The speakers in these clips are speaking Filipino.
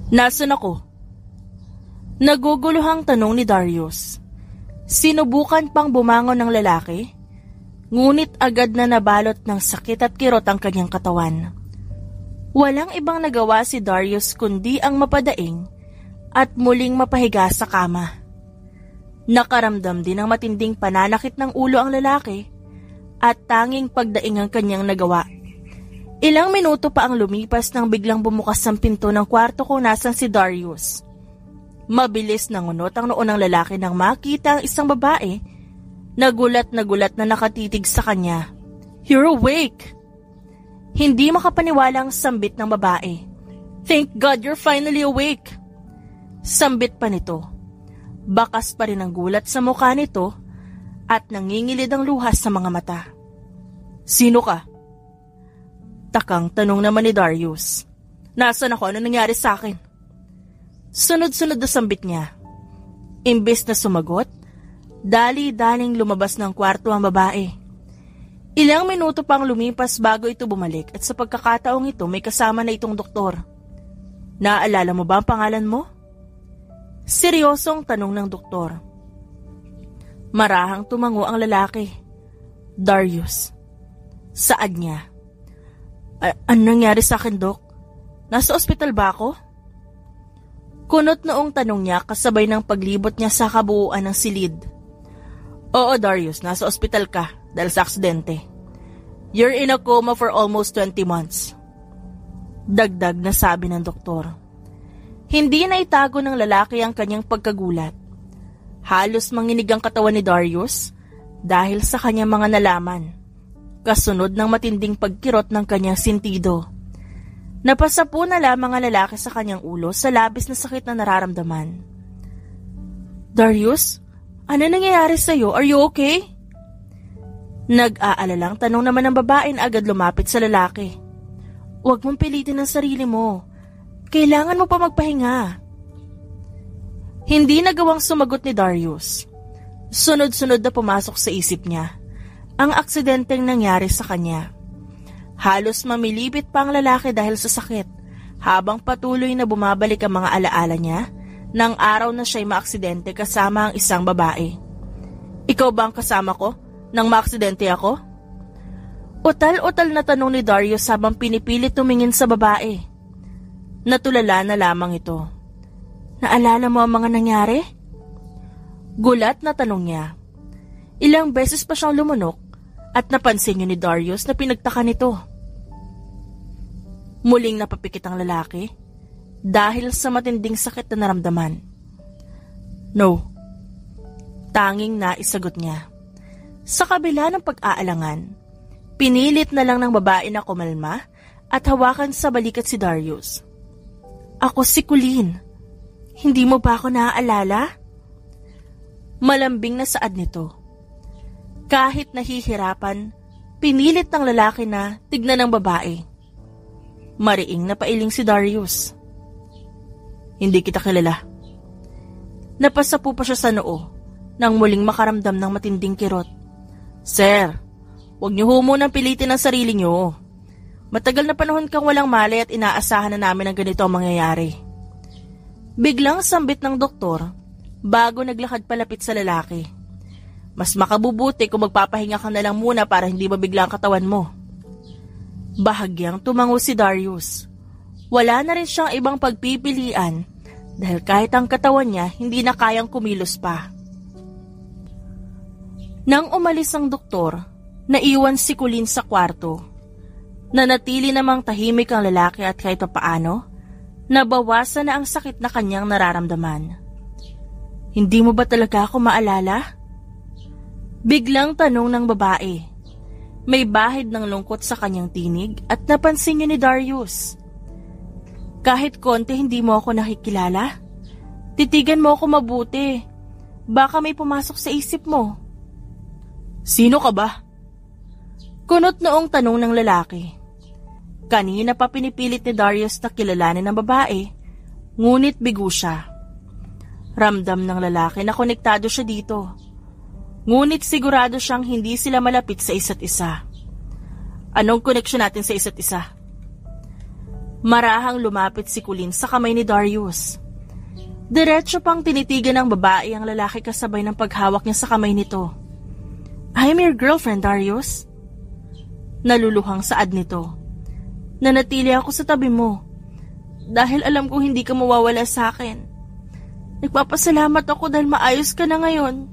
Nasaan ako? Naguguluhang tanong ni Darius. Sinubukan pang bumangon ng lalaki, ngunit agad na nabalot ng sakit at kirot ang kanyang katawan. Walang ibang nagawa si Darius kundi ang mapadaing at muling mapahiga sa kama. Nakaramdam din ng matinding pananakit ng ulo ang lalaki at tanging pagdaing ang kanyang nagawa. Ilang minuto pa ang lumipas nang biglang bumukas ang pinto ng kwarto kung nasan si Darius. Mabilis na ngunot ang noo ng lalaki nang makita ang isang babae. Nagulat na nakatitig sa kanya. "You're awake!" Hindi makapaniwala ang sambit ng babae. "Thank God you're finally awake!" Sambit pa nito. Bakas pa rin ang gulat sa mukha nito at nangingilid ang luha sa mga mata. "Sino ka?" Takang tanong naman ni Darius. "Nasaan ako? Ano nangyari sa akin?" Sunod-sunod na sambit niya. Imbes na sumagot, dali-daling lumabas ng kwarto ang babae. Ilang minuto pang lumipas bago ito bumalik at sa pagkakataong ito may kasama na itong doktor. "Naaalala mo ba ang pangalan mo?" Seryosong tanong ng doktor. Marahang tumango ang lalaki. "Darius." Saad niya. Ano nangyari sa akin, Dok? Nasa ospital ba ako?" Kunot noong tanong niya kasabay ng paglibot niya sa kabuuan ng silid. "Oo, Darius, nasa ospital ka dahil sa aksidente. You're in a coma for almost 20 months. Dagdag na sabi ng doktor. Hindi na itago ng lalaki ang kanyang pagkagulat. Halos manginig ang katawan ni Darius dahil sa kanyang mga nalaman, kasunod ng matinding pagkirot ng kanyang sentido. Napasapo na lamang ang lalaki sa kanyang ulo sa labis na sakit na nararamdaman. "Darius, ano nangyayari sa'yo? Are you okay?" Nag-aalalang tanong naman ng babae na agad lumapit sa lalaki. "Huwag mong pilitin ang sarili mo. Kailangan mo pa magpahinga." Hindi nagawang sumagot ni Darius. Sunod-sunod na pumasok sa isip niya ang aksidenteng nangyari sa kanya. Halos mamilipit pa ang lalaki dahil sa sakit, habang patuloy na bumabalik ang mga alaala niya ng araw na siya'y maaksidente kasama ang isang babae. "Ikaw ba ang kasama ko nang maaksidente ako?" Utal-utal na tanong ni Darius habang pinipilit tumingin sa babae. Natulala na lamang ito. "Naalala mo ang mga nangyari?" Gulat na tanong niya. Ilang beses pa siyang lumunok at napansin niyo ni Darius na pinagtaka nito. Muling napapikit ang lalaki dahil sa matinding sakit na naramdaman. "No." Tanging naisagot niya. Sa kabila ng pag-aalangan, pinilit na lang ng babae na kumalma at hawakan sa balikat si Darius. "Ako si Colleen. Hindi mo ba ako naaalala?" Malambing na saad nito. Kahit nahihirapan, pinilit ng lalaki na tignan ng babae. Mariing na pailing si Darius. "Hindi kita kilala." Napasapu pa siya sa noo nang muling makaramdam ng matinding kirot. "Sir, huwag niyo ho munang pilitin ang sarili niyo. Matagal na panahon kang walang malay at inaasahan na namin ang ganito ang mangyayari." Biglang sambit ng doktor bago naglakad palapit sa lalaki. "Mas makabubuti kung magpapahinga ka na lang muna para hindi mabigla ang katawan mo." Bahagyang tumango si Darius. Wala na rin siyang ibang pagpipilian dahil kahit ang katawan niya hindi na kayang kumilos pa. Nang umalis ang doktor, naiwan si Colleen sa kwarto. Nanatili namang tahimik ang lalaki at kahit papaano, nabawasan na ang sakit na kanyang nararamdaman. "Hindi mo ba talaga ako maalala?" Biglang tanong ng babae. May bahid ng lungkot sa kanyang tinig at napansin niya ni Darius. "Kahit konti hindi mo ako nakikilala? Titigan mo ako mabuti. Baka may pumasok sa isip mo." "Sino ka ba?" Kunot noong tanong ng lalaki. Kanina pa pinipilit ni Darius na kilalanin ng babae, ngunit bigo siya. Ramdam ng lalaki na konektado siya dito. Ngunit sigurado siyang hindi sila malapit sa isa't isa. "Anong koneksyon natin sa isa't isa?" Marahang lumapit si Colleen sa kamay ni Darius. Diretso pang tinitigan ng babae ang lalaki kasabay ng paghawak niya sa kamay nito. I'm your girlfriend, Darius. Naluluhang saad nito. Nanatili ako sa tabi mo dahil alam ko hindi ka mawawala sa akin. Nagpapasalamat ako dahil maayos ka na ngayon.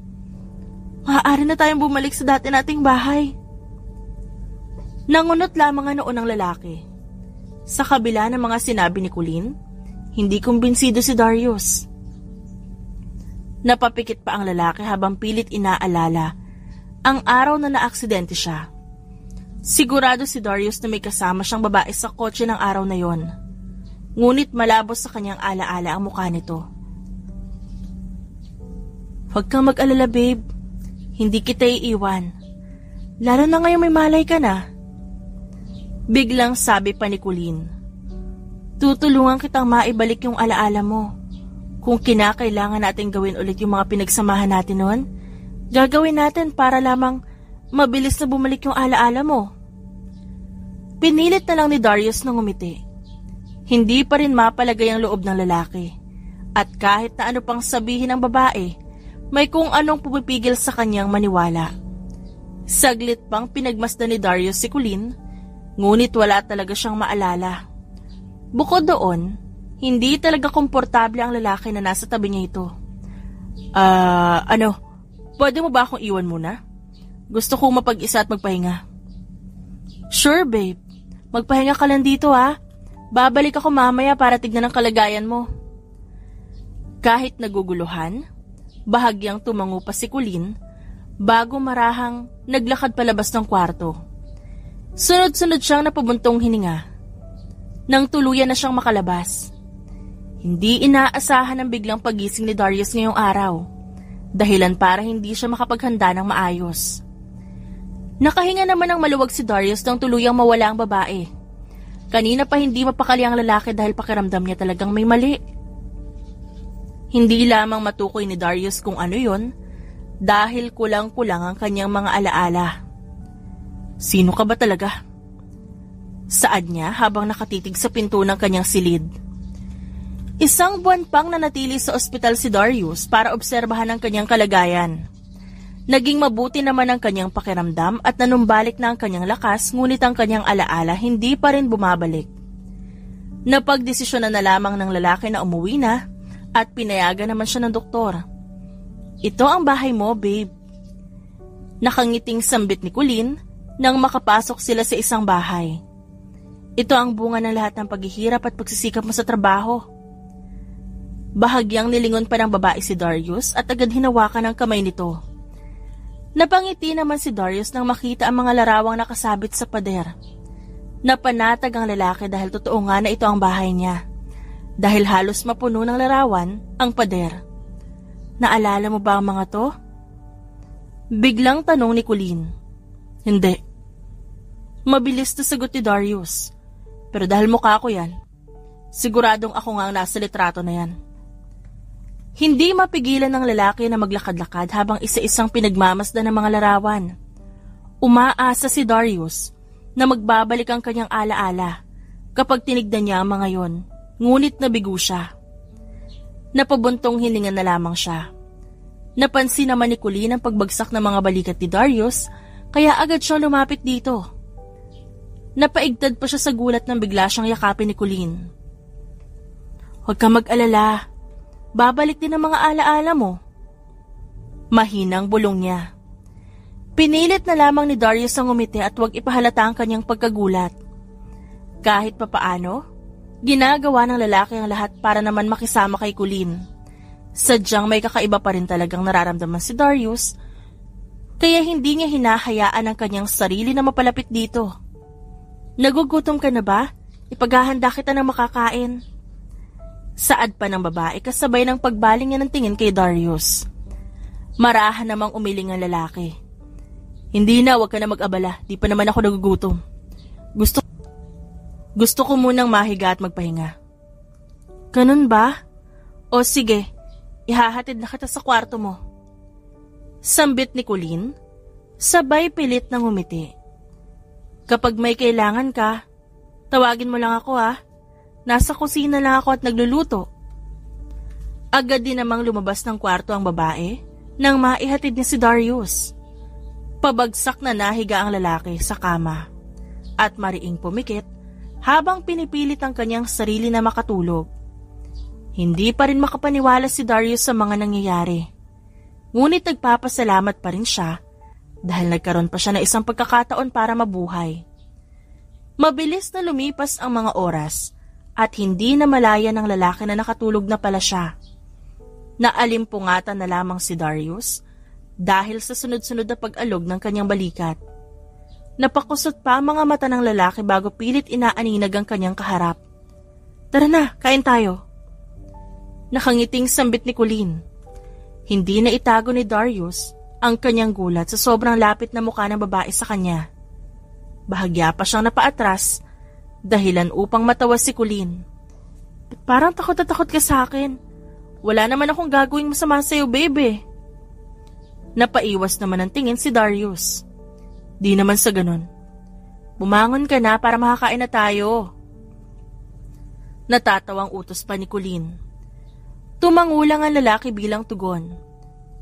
Maaari na tayong bumalik sa dati nating bahay. Nangunot lamang nga noon ang lalaki. Sa kabila ng mga sinabi ni Colleen, hindi kumbinsido si Darius. Napapikit pa ang lalaki habang pilit inaalala ang araw na naaksidente siya. Sigurado si Darius na may kasama siyang babae sa kotse ng araw na yon. Ngunit malabos sa kanyang alaala ang mukha nito. Huwag kang mag-alala, babe. Hindi kita iiwan. Lalo na ngayon may malay ka na. Biglang sabi pa ni Colleen. Tutulungan kitang maibalik yung alaala mo. Kung kinakailangan natin gawin ulit yung mga pinagsamahan natin noon, gagawin natin para lamang mabilis na bumalik yung alaala mo. Pinilit na lang ni Darius na ngumiti. Hindi pa rin mapalagay ang loob ng lalaki. At kahit na ano pang sabihin ng babae, may kung anong pumipigil sa kanyang maniwala. Saglit pang pinagmasdan ni Darius si Colleen, ngunit wala talaga siyang maalala. Bukod doon, hindi talaga komportable ang lalaki na nasa tabi niya ito. Pwede mo ba akong iwan muna? Gusto kong mapag-isa at magpahinga. Sure, babe. Magpahinga ka lang dito, ha? Babalik ako mamaya para tignan ang kalagayan mo. Kahit naguguluhan, bahagyang tumango pa si Colleen bago marahang naglakad palabas ng kwarto. Sunod-sunod siyang napabuntong hininga. Nang tuluyan na siyang makalabas. Hindi inaasahan ang biglang pagising ni Darius ngayong araw, dahilan para hindi siya makapaghanda ng maayos. Nakahinga naman ng maluwag si Darius nang tuluyang mawala ang babae. Kanina pa hindi mapakali ang lalaki dahil pakiramdam niya talagang may mali. Hindi lamang matukoy ni Darius kung ano yon, dahil kulang-kulang ang kanyang mga alaala. Sino ka ba talaga? Saad niya habang nakatitig sa pinto ng kanyang silid. Isang buwan pang nanatili sa ospital si Darius para obserbahan ang kanyang kalagayan. Naging mabuti naman ang kanyang pakiramdam at nanumbalik na ang kanyang lakas, ngunit ang kanyang alaala hindi pa rin bumabalik. Napagdesisyonan na lamang ng lalaki na umuwi na at pinayagan naman siya ng doktor. Ito ang bahay mo, babe. Nakangiting sambit ni Colleen nang makapasok sila sa isang bahay. Ito ang bunga ng lahat ng paghihirap at pagsisikap mo sa trabaho. Bahagyang nilingon pa ng babae si Darius at agad hinawakan ang kamay nito. Napangiti naman si Darius nang makita ang mga larawang nakasabit sa pader. Napanatag ang lalaki dahil totoo nga na ito ang bahay niya. Dahil halos mapuno ng larawan ang pader. Naalala mo ba ang mga to? Biglang tanong ni Colleen. Hindi. Mabilis na sagot ni Darius. Pero dahil mukha ko yan, siguradong ako nga ang nasa litrato na yan. Hindi mapigilan ng lalaki na maglakad-lakad habang isa-isang pinagmamasdan ng mga larawan. Umaasa si Darius na magbabalik ang kanyang alaala kapag tinignan niya ang mga yon, ngunit nabigo siya. Napabuntong hininga na lamang siya. Napansin naman ni Colleen ang pagbagsak ng mga balikat ni Darius, kaya agad siyang lumapit dito. Napaigtad pa siya sa gulat nang bigla siyang yakapin ni Colleen. Huwag kang mag-alala. Babalik din ang mga alaala mo. Mahinang bulong niya. Pinilit na lamang ni Darius ang ngumiti at huwag ipahalata ang kanyang pagkagulat. Kahit papaano, ginagawa ng lalaki ang lahat para naman makisama kay Colleen. Sadyang may kakaiba pa rin talagang nararamdaman si Darius, kaya hindi niya hinahayaan ang kanyang sarili na mapalapit dito. Nagugutom ka na ba? Ipaghahanda kita ng makakain. Saad pa ng babae kasabay ng pagbaling niya ng tingin kay Darius. Marahan namang umiling ang lalaki. Hindi na, wag ka na mag-abala. Di pa naman ako nagugutom. Gusto ko munang mahiga at magpahinga. Ganun ba? O sige, ihahatid na kita sa kwarto mo. Sambit ni Colleen, sabay pilit ng humiti. Kapag may kailangan ka, tawagin mo lang ako, ha. Nasa kusina lang ako at nagluluto. Agad din namang lumabas ng kwarto ang babae nang maihatid niya si Darius. Pabagsak na nahiga ang lalaki sa kama at mariing pumikit habang pinipilit ang kanyang sarili na makatulog. Hindi pa rin makapaniwala si Darius sa mga nangyayari. Ngunit nagpapasalamat pa rin siya dahil nagkaroon pa siya ng isang pagkakataon para mabuhay. Mabilis na lumipas ang mga oras at hindi na malaya ng lalaki na nakatulog na pala siya. Naalimpungatan na lamang si Darius dahil sa sunod-sunod na pag-alog ng kanyang balikat. Napakusot pa ang mga mata ng lalaki bago pilit inaaninag ang kanyang kaharap. Tara na, kain tayo. Nakangiting sambit ni Colleen. Hindi na itago ni Darius ang kanyang gulat sa sobrang lapit na mukha ng babae sa kanya. Bahagya pa siyang napaatras, dahilan upang matawa si Colleen. Parang takot na takot ka sa akin. Wala naman akong gagawing masama sa'yo, baby. Napaiwas naman ang tingin si Darius. Di naman sa ganun. Bumangon ka na para makakain na tayo. Natatawang utos pa ni Colleen. Tumangulang ang lalaki bilang tugon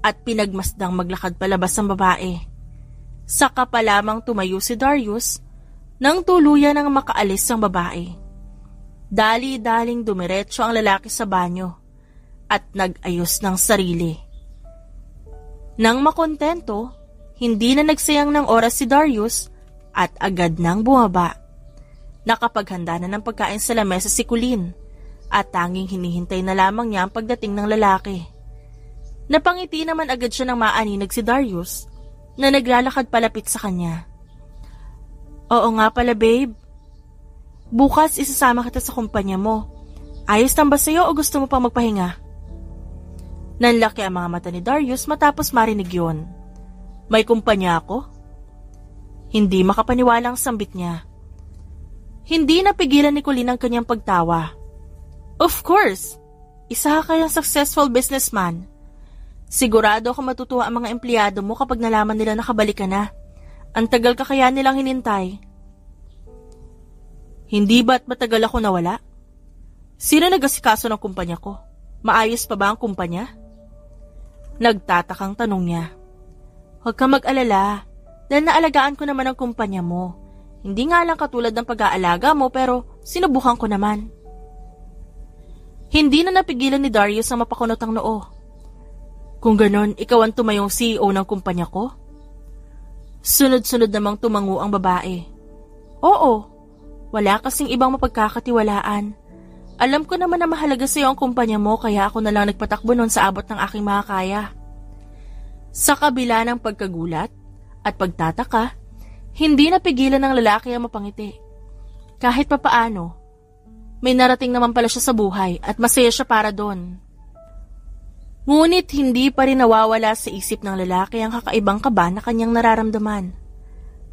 at pinagmasdang maglakad palabas ang babae. Saka pa lamang tumayo si Darius nang tuluyan ng makaalis ang babae. Dali-daling dumiretso ang lalaki sa banyo at nag-ayos ng sarili. Nang makontento, hindi na nagsayang ng oras si Darius at agad nang bumaba. Nakapaghanda na ng pagkain sa lamesa si Colleen at tanging hinihintay na lamang niya ang pagdating ng lalaki. Napangiti naman agad siya nang maaninag si Darius na naglalakad palapit sa kanya. Oo nga pala, babe. Bukas isasama kita sa kumpanya mo. Ayos lang ba sa'yo o gusto mo pang magpahinga? Nanlaki ang mga mata ni Darius matapos marinig yun. May kumpanya ako? Hindi makapaniwala ang sambit niya. Hindi napigilan ni Colleen ang kanyang pagtawa. Of course! Isa ka kayang successful businessman. Sigurado ako matutuwa ang mga empleyado mo kapag nalaman nila nakabalik ka na. Ang tagal ka kaya nilang hinintay. Hindi ba't matagal ako nawala? Sino nag-asikaso ng kumpanya ko? Maayos pa ba ang kumpanya? Nagtatakang tanong niya. Huwag kang mag-alala, dahil naalagaan ko naman ang kumpanya mo. Hindi nga lang katulad ng pag-aalaga mo pero sinubukan ko naman. Hindi na napigilan ni Darius ang mapakunot ang noo. Kung ganon, ikaw ang tumayong CEO ng kumpanya ko? Sunod-sunod namang tumango ang babae. Oo, wala kasing ibang mapagkakatiwalaan. Alam ko naman na mahalaga sa iyo ang kumpanya mo kaya ako na lang nagpatakbo noon sa abot ng aking makakaya. Sa kabila ng pagkagulat at pagtataka, hindi napigilan ng lalaki ang mapangiti. Kahit papaano, may narating naman pala siya sa buhay at masaya siya para doon. Ngunit hindi pa rin nawawala sa isip ng lalaki ang kakaibang kaba na kanyang nararamdaman.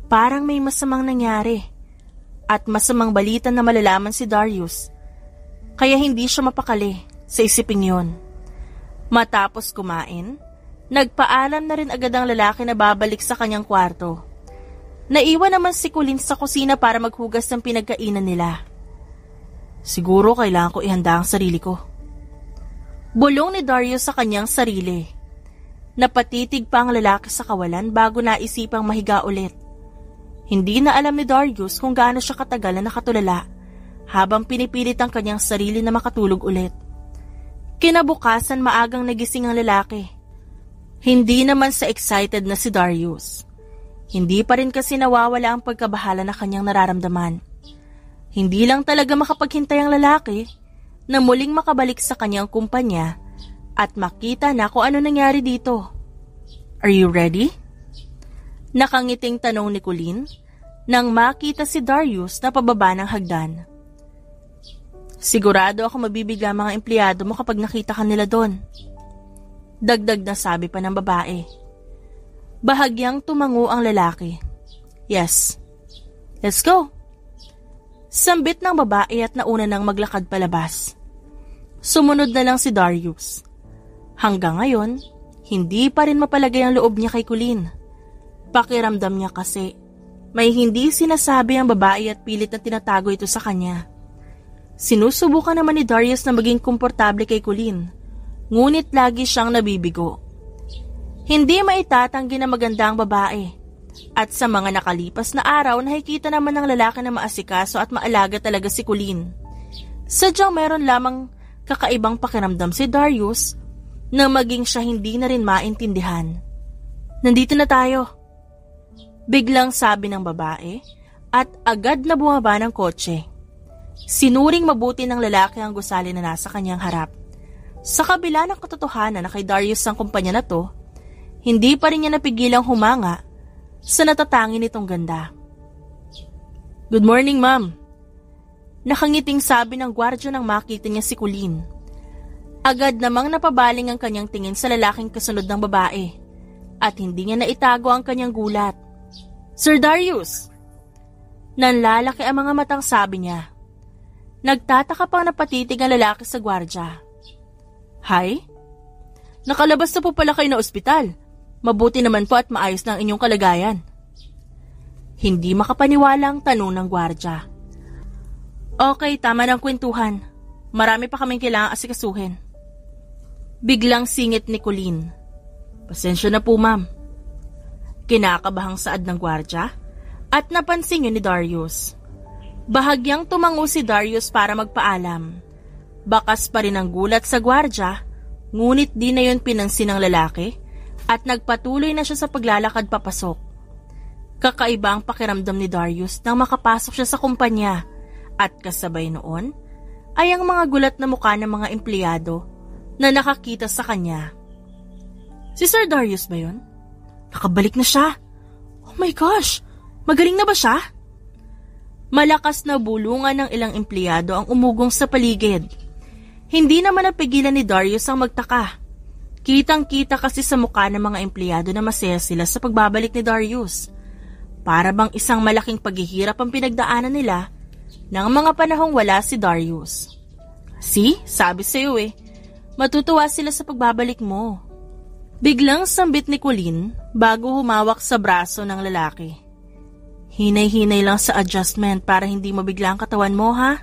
Parang may masamang nangyari at masamang balita na malalaman si Darius. Kaya hindi siya mapakali sa isiping yon. Matapos kumain, nagpaalam na rin agad ang lalaki na babalik sa kanyang kwarto. Naiwan naman si Colleen sa kusina para maghugas ng pinagkainan nila. Siguro kailangan ko ihanda ang sarili ko. Bulong ni Darius sa kanyang sarili. Napatitig pa ang lalaki sa kawalan bago naisipang mahiga ulit. Hindi na alam ni Darius kung gaano siya katagal na nakatulala habang pinipilit ang kanyang sarili na makatulog ulit. Kinabukasan maagang nagising ang lalaki. Hindi naman sa excited na si Darius. Hindi pa rin kasi nawawala ang pagkabahala na kanyang nararamdaman. Hindi lang talaga makapaghintay ang lalaki na muling makabalik sa kanyang kumpanya at makita na kung ano nangyari dito. Are you ready? Nakangiting tanong ni Colleen nang makita si Darius na pababa ng hagdan. Sigurado ako mabibigla mga empleyado mo kapag nakita ka nila doon. Dagdag na sabi pa ng babae. Bahagyang tumango ang lalaki. Yes. Let's go. Sambit ng babae at nauna nang maglakad palabas. Sumunod na lang si Darius. Hanggang ngayon, hindi pa rin mapalagay ang loob niya kay Colleen. Pakiramdam niya kasi, may hindi sinasabi ang babae at pilit na tinatago ito sa kanya. Sinusubukan naman ni Darius na maging komportable kay Colleen, ngunit lagi siyang nabibigo. Hindi maitatanggi na maganda ang babae, at sa mga nakalipas na araw nakikita naman ng lalaki na maasikaso at maalaga talaga si Colleen. Sadyang meron lamang kakaibang pakiramdam si Darius na maging siya hindi na rin maintindihan. Nandito na tayo, biglang sabi ng babae at agad na bumaba ng kotse. Sinuring mabuti ng lalaki ang gusali na nasa kanyang harap. Sa kabila ng katotohanan na kay Darius ang kumpanya na to, hindi pa rin niya napigilang humanga sa natatangi nitong ganda. Good morning, ma'am. Nakangiting sabi ng gwardya nang makita niya si Colleen. Agad namang napabaling ang kanyang tingin sa lalaking kasunod ng babae at hindi niya naitago ang kanyang gulat. Sir Darius! Nanlalaki ang mga matang sabi niya. Nagtataka pang napatitig ang lalaki sa gwardya. Hi? Nakalabas na po pala kayo na ospital. Mabuti naman po at maayos na ang inyong kalagayan. Hindi makapaniwala ang tanong ng gwardya. Okay, tama ng kwentuhan. Marami pa kaming kailangang asikasuhin. Biglang singit ni Colleen. Pasensya na po, ma'am. Kinakabahang saad ng gwardya at napansin yun ni Darius. Bahagyang tumango si Darius para magpaalam. Bakas pa rin ang gulat sa gwardya, ngunit di na yun pinansin ng lalaki at nagpatuloy na siya sa paglalakad papasok. Kakaiba ang pakiramdam ni Darius nang makapasok siya sa kumpanya at kasabay noon ay ang mga gulat na mukha ng mga empleyado na nakakita sa kanya. Si Sir Darius ba yun? Nakabalik na siya. Oh my gosh! Magaling na ba siya? Malakas na bulungan ng ilang empleyado ang umugong sa paligid. Hindi naman napigilan ni Darius ang magtaka. Kitang-kita kasi sa mukha ng mga empleyado na masaya sila sa pagbabalik ni Darius. Para bang isang malaking paghihirap ang pinagdaanan nila ng mga panahong wala si Darius. See? Sabi sa'yo matutuwa sila sa pagbabalik mo. Biglang sambit ni Colleen bago humawak sa braso ng lalaki. Hinay-hinay lang sa adjustment para hindi mabigla ang katawan mo, ha?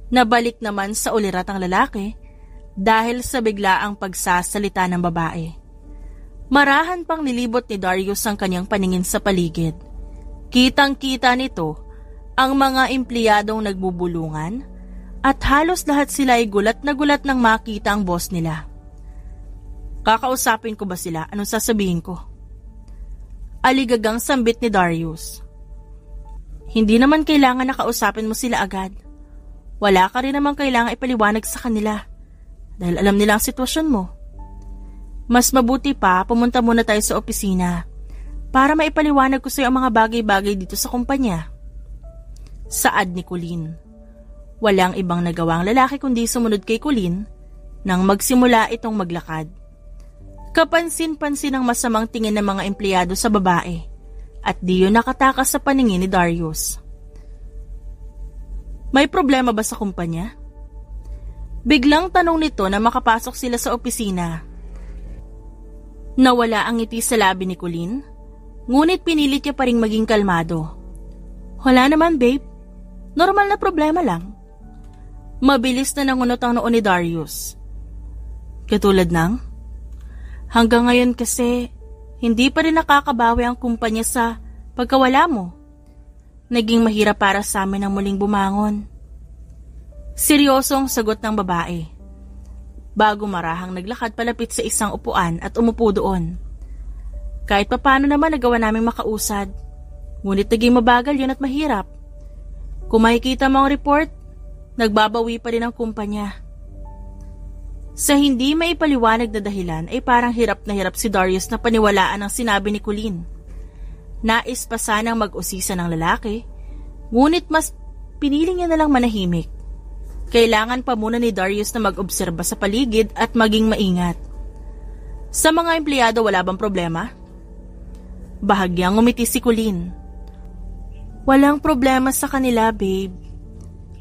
Nabalik naman sa ulirat ang lalaki dahil sa biglaang pagsasalita ng babae. Marahan pang nilibot ni Darius ang kanyang paningin sa paligid. Kitang-kita nito ang mga empleyadong nagbubulungan at halos lahat sila ay gulat na gulat nang makita ang boss nila. Kakausapin ko ba sila? Anong sasabihin ko? Aligagang sambit ni Darius. Hindi naman kailangan na kausapin mo sila agad. Wala ka rin naman kailangan ipaliwanag sa kanila dahil alam nila ang sitwasyon mo. Mas mabuti pa pumunta muna tayo sa opisina para maipaliwanag ko sa iyo ang mga bagay-bagay dito sa kumpanya. Saad ni Colleen. Walang ibang nagawa ang lalaki kundi sumunod kay Colleen nang magsimula itong maglakad. Kapansin-pansin ang masamang tingin ng mga empleyado sa babae at di yun nakatakas sa paningin ni Darius. May problema ba sa kumpanya? Biglang tanong nito na makapasok sila sa opisina. Nawala ang ngiti sa labi ni Colleen, ngunit pinilit niya pa ring maging kalmado. Wala naman, babe. Normal na problema lang. Mabilis na nangunot ang noo ni Darius. Katulad ng? Hanggang ngayon kasi, hindi pa rin nakakabawi ang kumpanya sa pagkawala mo. Naging mahirap para sa amin ang muling bumangon. Seryosong sagot ng babae. Bago marahang naglakad palapit sa isang upuan at umupo doon. Kahit papano naman nagawa naming makausad, ngunit naging mabagal yun at mahirap. Kung makikita mo ang report, nagbabawi pa rin ang kumpanya. Sa hindi maipaliwanag na dahilan ay parang hirap na hirap si Darius na paniwalaan ang sinabi ni Colleen. Nais pa sanang mag-usisa ng lalaki, ngunit mas piniling niya na lang manahimik. Kailangan pa muna ni Darius na mag-obserba sa paligid at maging maingat. Sa mga empleyado wala bang problema? Bahagyang umiti si Colleen. Walang problema sa kanila, babe.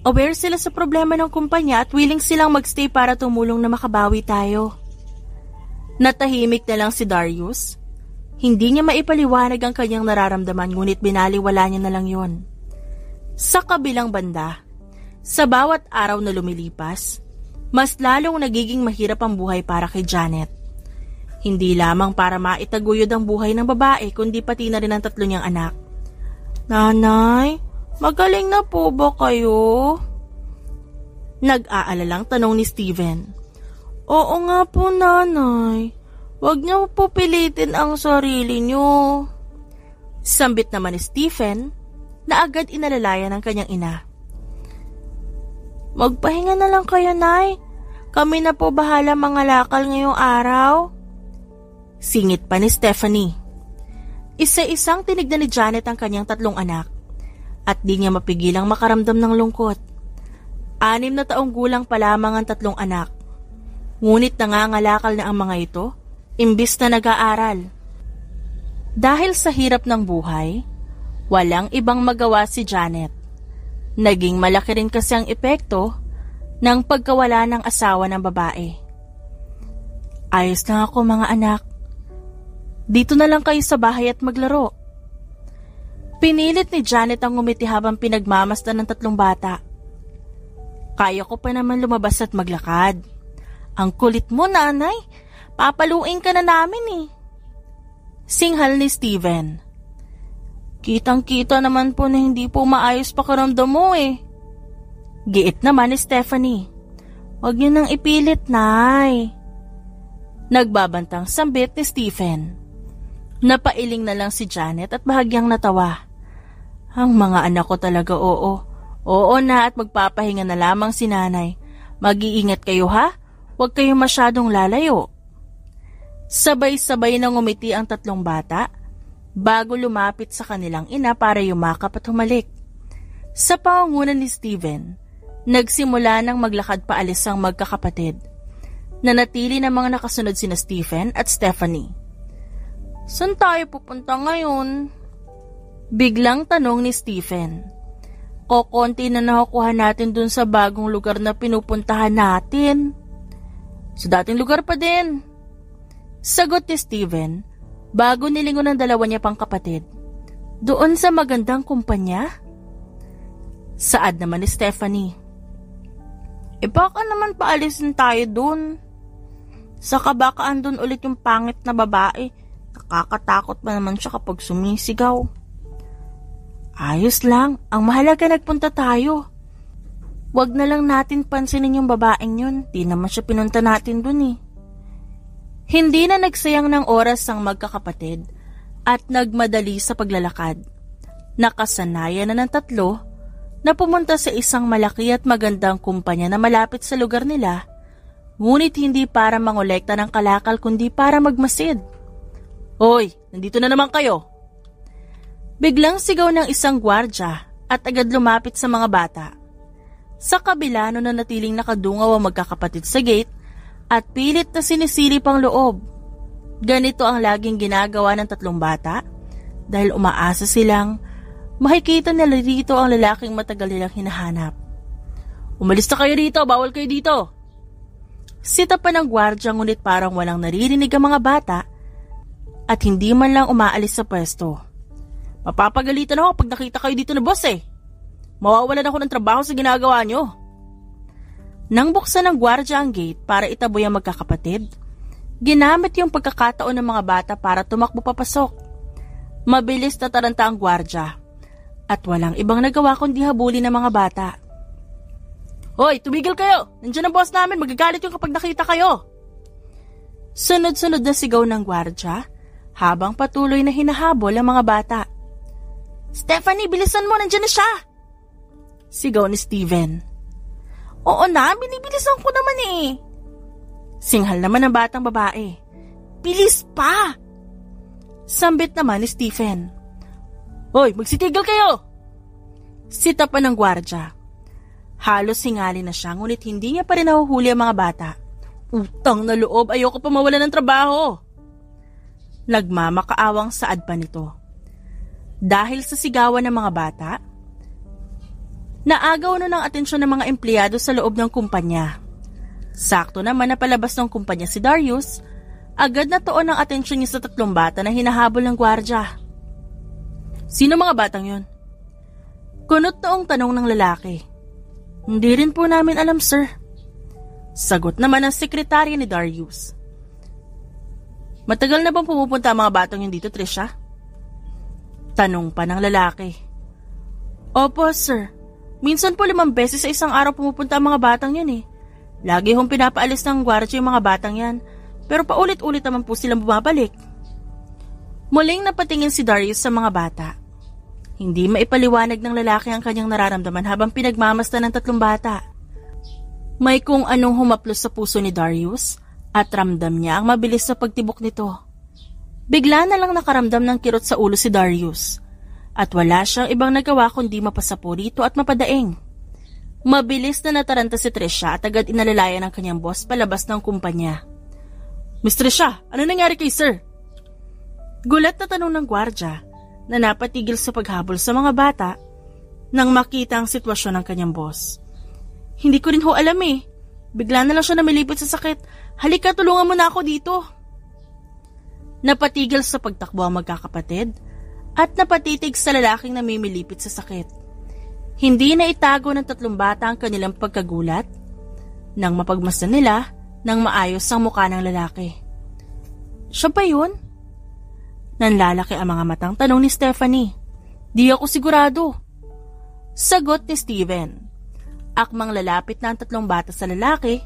Aware sila sa problema ng kumpanya at willing silang magstay para tumulong na makabawi tayo. Natahimik na lang si Darius. Hindi niya maipaliwanag ang kanyang nararamdaman ngunit binaliwala niya na lang yon. Sa kabilang banda, Sa bawat araw na lumilipas, mas lalong nagiging mahirap ang buhay para kay Janet. Hindi lamang para maitaguyod ang buhay ng babae, kundi pati na rin ang 3 niyang anak. Nanay, magaling na po ba kayo? Nag-aalalang tanong ni Steven. Oo nga po, nanay. Huwag niyo po pilitin ang sarili niyo. Sambit naman ni Stephen na agad inalalayan ng kanyang ina. Magpahinga na lang kayo, Nay. Kami na po bahala mga lakal ngayong araw. Singit pa ni Stephanie. Isa-isang tinignan ni Janet ang kanyang 3 anak at di niya mapigilang makaramdam ng lungkot. 6 na taong gulang pa lamang ang 3 anak. Ngunit nangangalakal na ang mga ito, imbis na nag-aaral. Dahil sa hirap ng buhay, walang ibang magawa si Janet. Naging malaki rin kasi ang epekto ng pagkawala ng asawa ng babae. Ayos lang ako mga anak. Dito na lang kayo sa bahay at maglaro. Pinilit ni Janet ang ngumiti habang pinagmamasdan ng 3 bata. Kaya ko pa naman lumabas at maglakad. Ang kulit mo, nanay. Papaluin ka na namin eh. Singhal ni Steven. Kitang-kita naman po na hindi po maayos pakiramdam mo eh. Giit naman ni Stephanie. Huwag niyo nang ipilit, nay. Nagbabantang sambit ni Stephen. Napailing na lang si Janet at bahagyang natawa. Ang mga anak ko talaga oo. Oo na at magpapahinga na lamang si nanay. Mag-iingat kayo ha? Huwag kayong masyadong lalayo. Sabay-sabay na ngumiti ang 3 bata bago lumapit sa kanilang ina para yumakap at humalik. Sa pangungunan ni Steven, nagsimula ng maglakad paalis ang magkakapatid. Nanatili na mga nakasunod sina Stephen at Stephanie. Saan tayo pupunta ngayon? Biglang tanong ni Stephen. Kokonti na nakukuha natin dun sa bagong lugar na pinupuntahan natin. Sa dating lugar pa din. Sagot ni Steven bago nilingon ng 2 niya pang kapatid. Doon sa magandang kumpanya? Saad naman ni Stephanie. Baka naman paalisin tayo dun. Saka baka andun ulit yung pangit na babae. Nakakatakot pa naman siya kapag sumisigaw. Ayos lang, ang mahalaga nagpunta tayo. Wag na lang natin pansinin yung babaeng yun. Di naman siya pinunta natin dun eh. Hindi na nagsayang ng oras ang magkakapatid at nagmadali sa paglalakad. Nakasanayan na ng 3 na pumunta sa isang malaki at magandang kumpanya na malapit sa lugar nila, ngunit hindi para mangolekta ng kalakal kundi para magmasid. Hoy, nandito na naman kayo! Biglang sigaw ng isang gwardya at agad lumapit sa mga bata. Sa kabila no na natiling nakadungaw ang magkakapatid sa gate at pilit na sinisilip ang loob. Ganito ang laging ginagawa ng 3 bata dahil umaasa silang makikita nila rito ang lalaking matagal nilang hinahanap. Umalis na kayo rito, bawal kayo dito! Sita pa ng gwardya ngunit parang walang naririnig ang mga bata at hindi man lang umaalis sa pwesto. Mapapagalitan ako pag nakita kayo dito na boss eh. Mawawalan ako ng trabaho sa ginagawa nyo. Nang buksan ng gwardya ang gate para itaboy ang magkakapatid, ginamit yung pagkakataon ng mga bata para tumakbo papasok. Mabilis na taranta ang gwardya at walang ibang nagawa kundi habulin ng mga bata. Hoy, tumigil kayo! Nandiyan ang boss namin, magagalit yung kapag nakita kayo! Sunod-sunod na sigaw ng gwardya habang patuloy na hinahabol ang mga bata. Stephanie, bilisan mo, nandiyan na siya! Sigaw ni Steven. Oo na, binibilisan ko naman eh. Singhal naman ng batang babae. Bilis pa! Sambit naman ni Stephen. Hoy, magsitigil kayo! Sita pa ng gwardya. Halos singali na siya ngunit hindi niya pa rin nahuhuli ang mga bata. Utang na loob, ayoko pa mawalan ng trabaho. Nagmamakaawang saad pa nito. Dahil sa sigawan ng mga bata, naagaw na ng atensyon ng mga empleyado sa loob ng kumpanya. Sakto naman na palabas ng kumpanya si Darius, agad na tuon ang atensyon niya sa 3 bata na hinahabol ng gwardya. Sino mga batang yon? Kunot noong tanong ng lalaki. Hindi rin po namin alam, sir. Sagot naman ng sekretarya ni Darius. Matagal na bang pumupunta ang mga batang yun dito, Trisha? Tanong pa ng lalaki. Opo, sir. Minsan po 5 beses sa isang araw pumupunta ang mga batang yan eh. Lagi hong pinapaalis ng gwardiya yung mga batang yan, pero paulit-ulit naman po silang bumabalik. Muling napatingin si Darius sa mga bata. Hindi maipaliwanag ng lalaki ang kanyang nararamdaman habang pinagmamasdan ng 3 bata. May kung anong humaplos sa puso ni Darius at ramdam niya ang mabilis na pagtibok nito. Bigla na lang nakaramdam ng kirot sa ulo si Darius at wala siyang ibang nagawa kundi mapasapo rito at mapadaing. Mabilis na nataranta si Trisha at agad inalalayan ng kanyang boss palabas ng kumpanya. Miss Trisha, ano nangyari kay sir? Gulat na tanong ng gwardya na napatigil sa paghabol sa mga bata nang makita ang sitwasyon ng kanyang boss. Hindi ko rin ho alam eh. Bigla na lang siya namilipit sa sakit. Halika, tulungan mo na ako dito. Napatigil sa pagtakbo ang magkakapatid at napatitig sa lalaking namimilipit sa sakit. Hindi na itago ng 3 bata ang kanilang pagkagulat nang mapagmasdan nila nang maayos ang mukha ng lalaki. Siya ba yun? Nanlalaki ang mga matang tanong ni Stephanie. Di ako sigurado. Sagot ni Steven. Akmang lalapit na ang 3 bata sa lalaki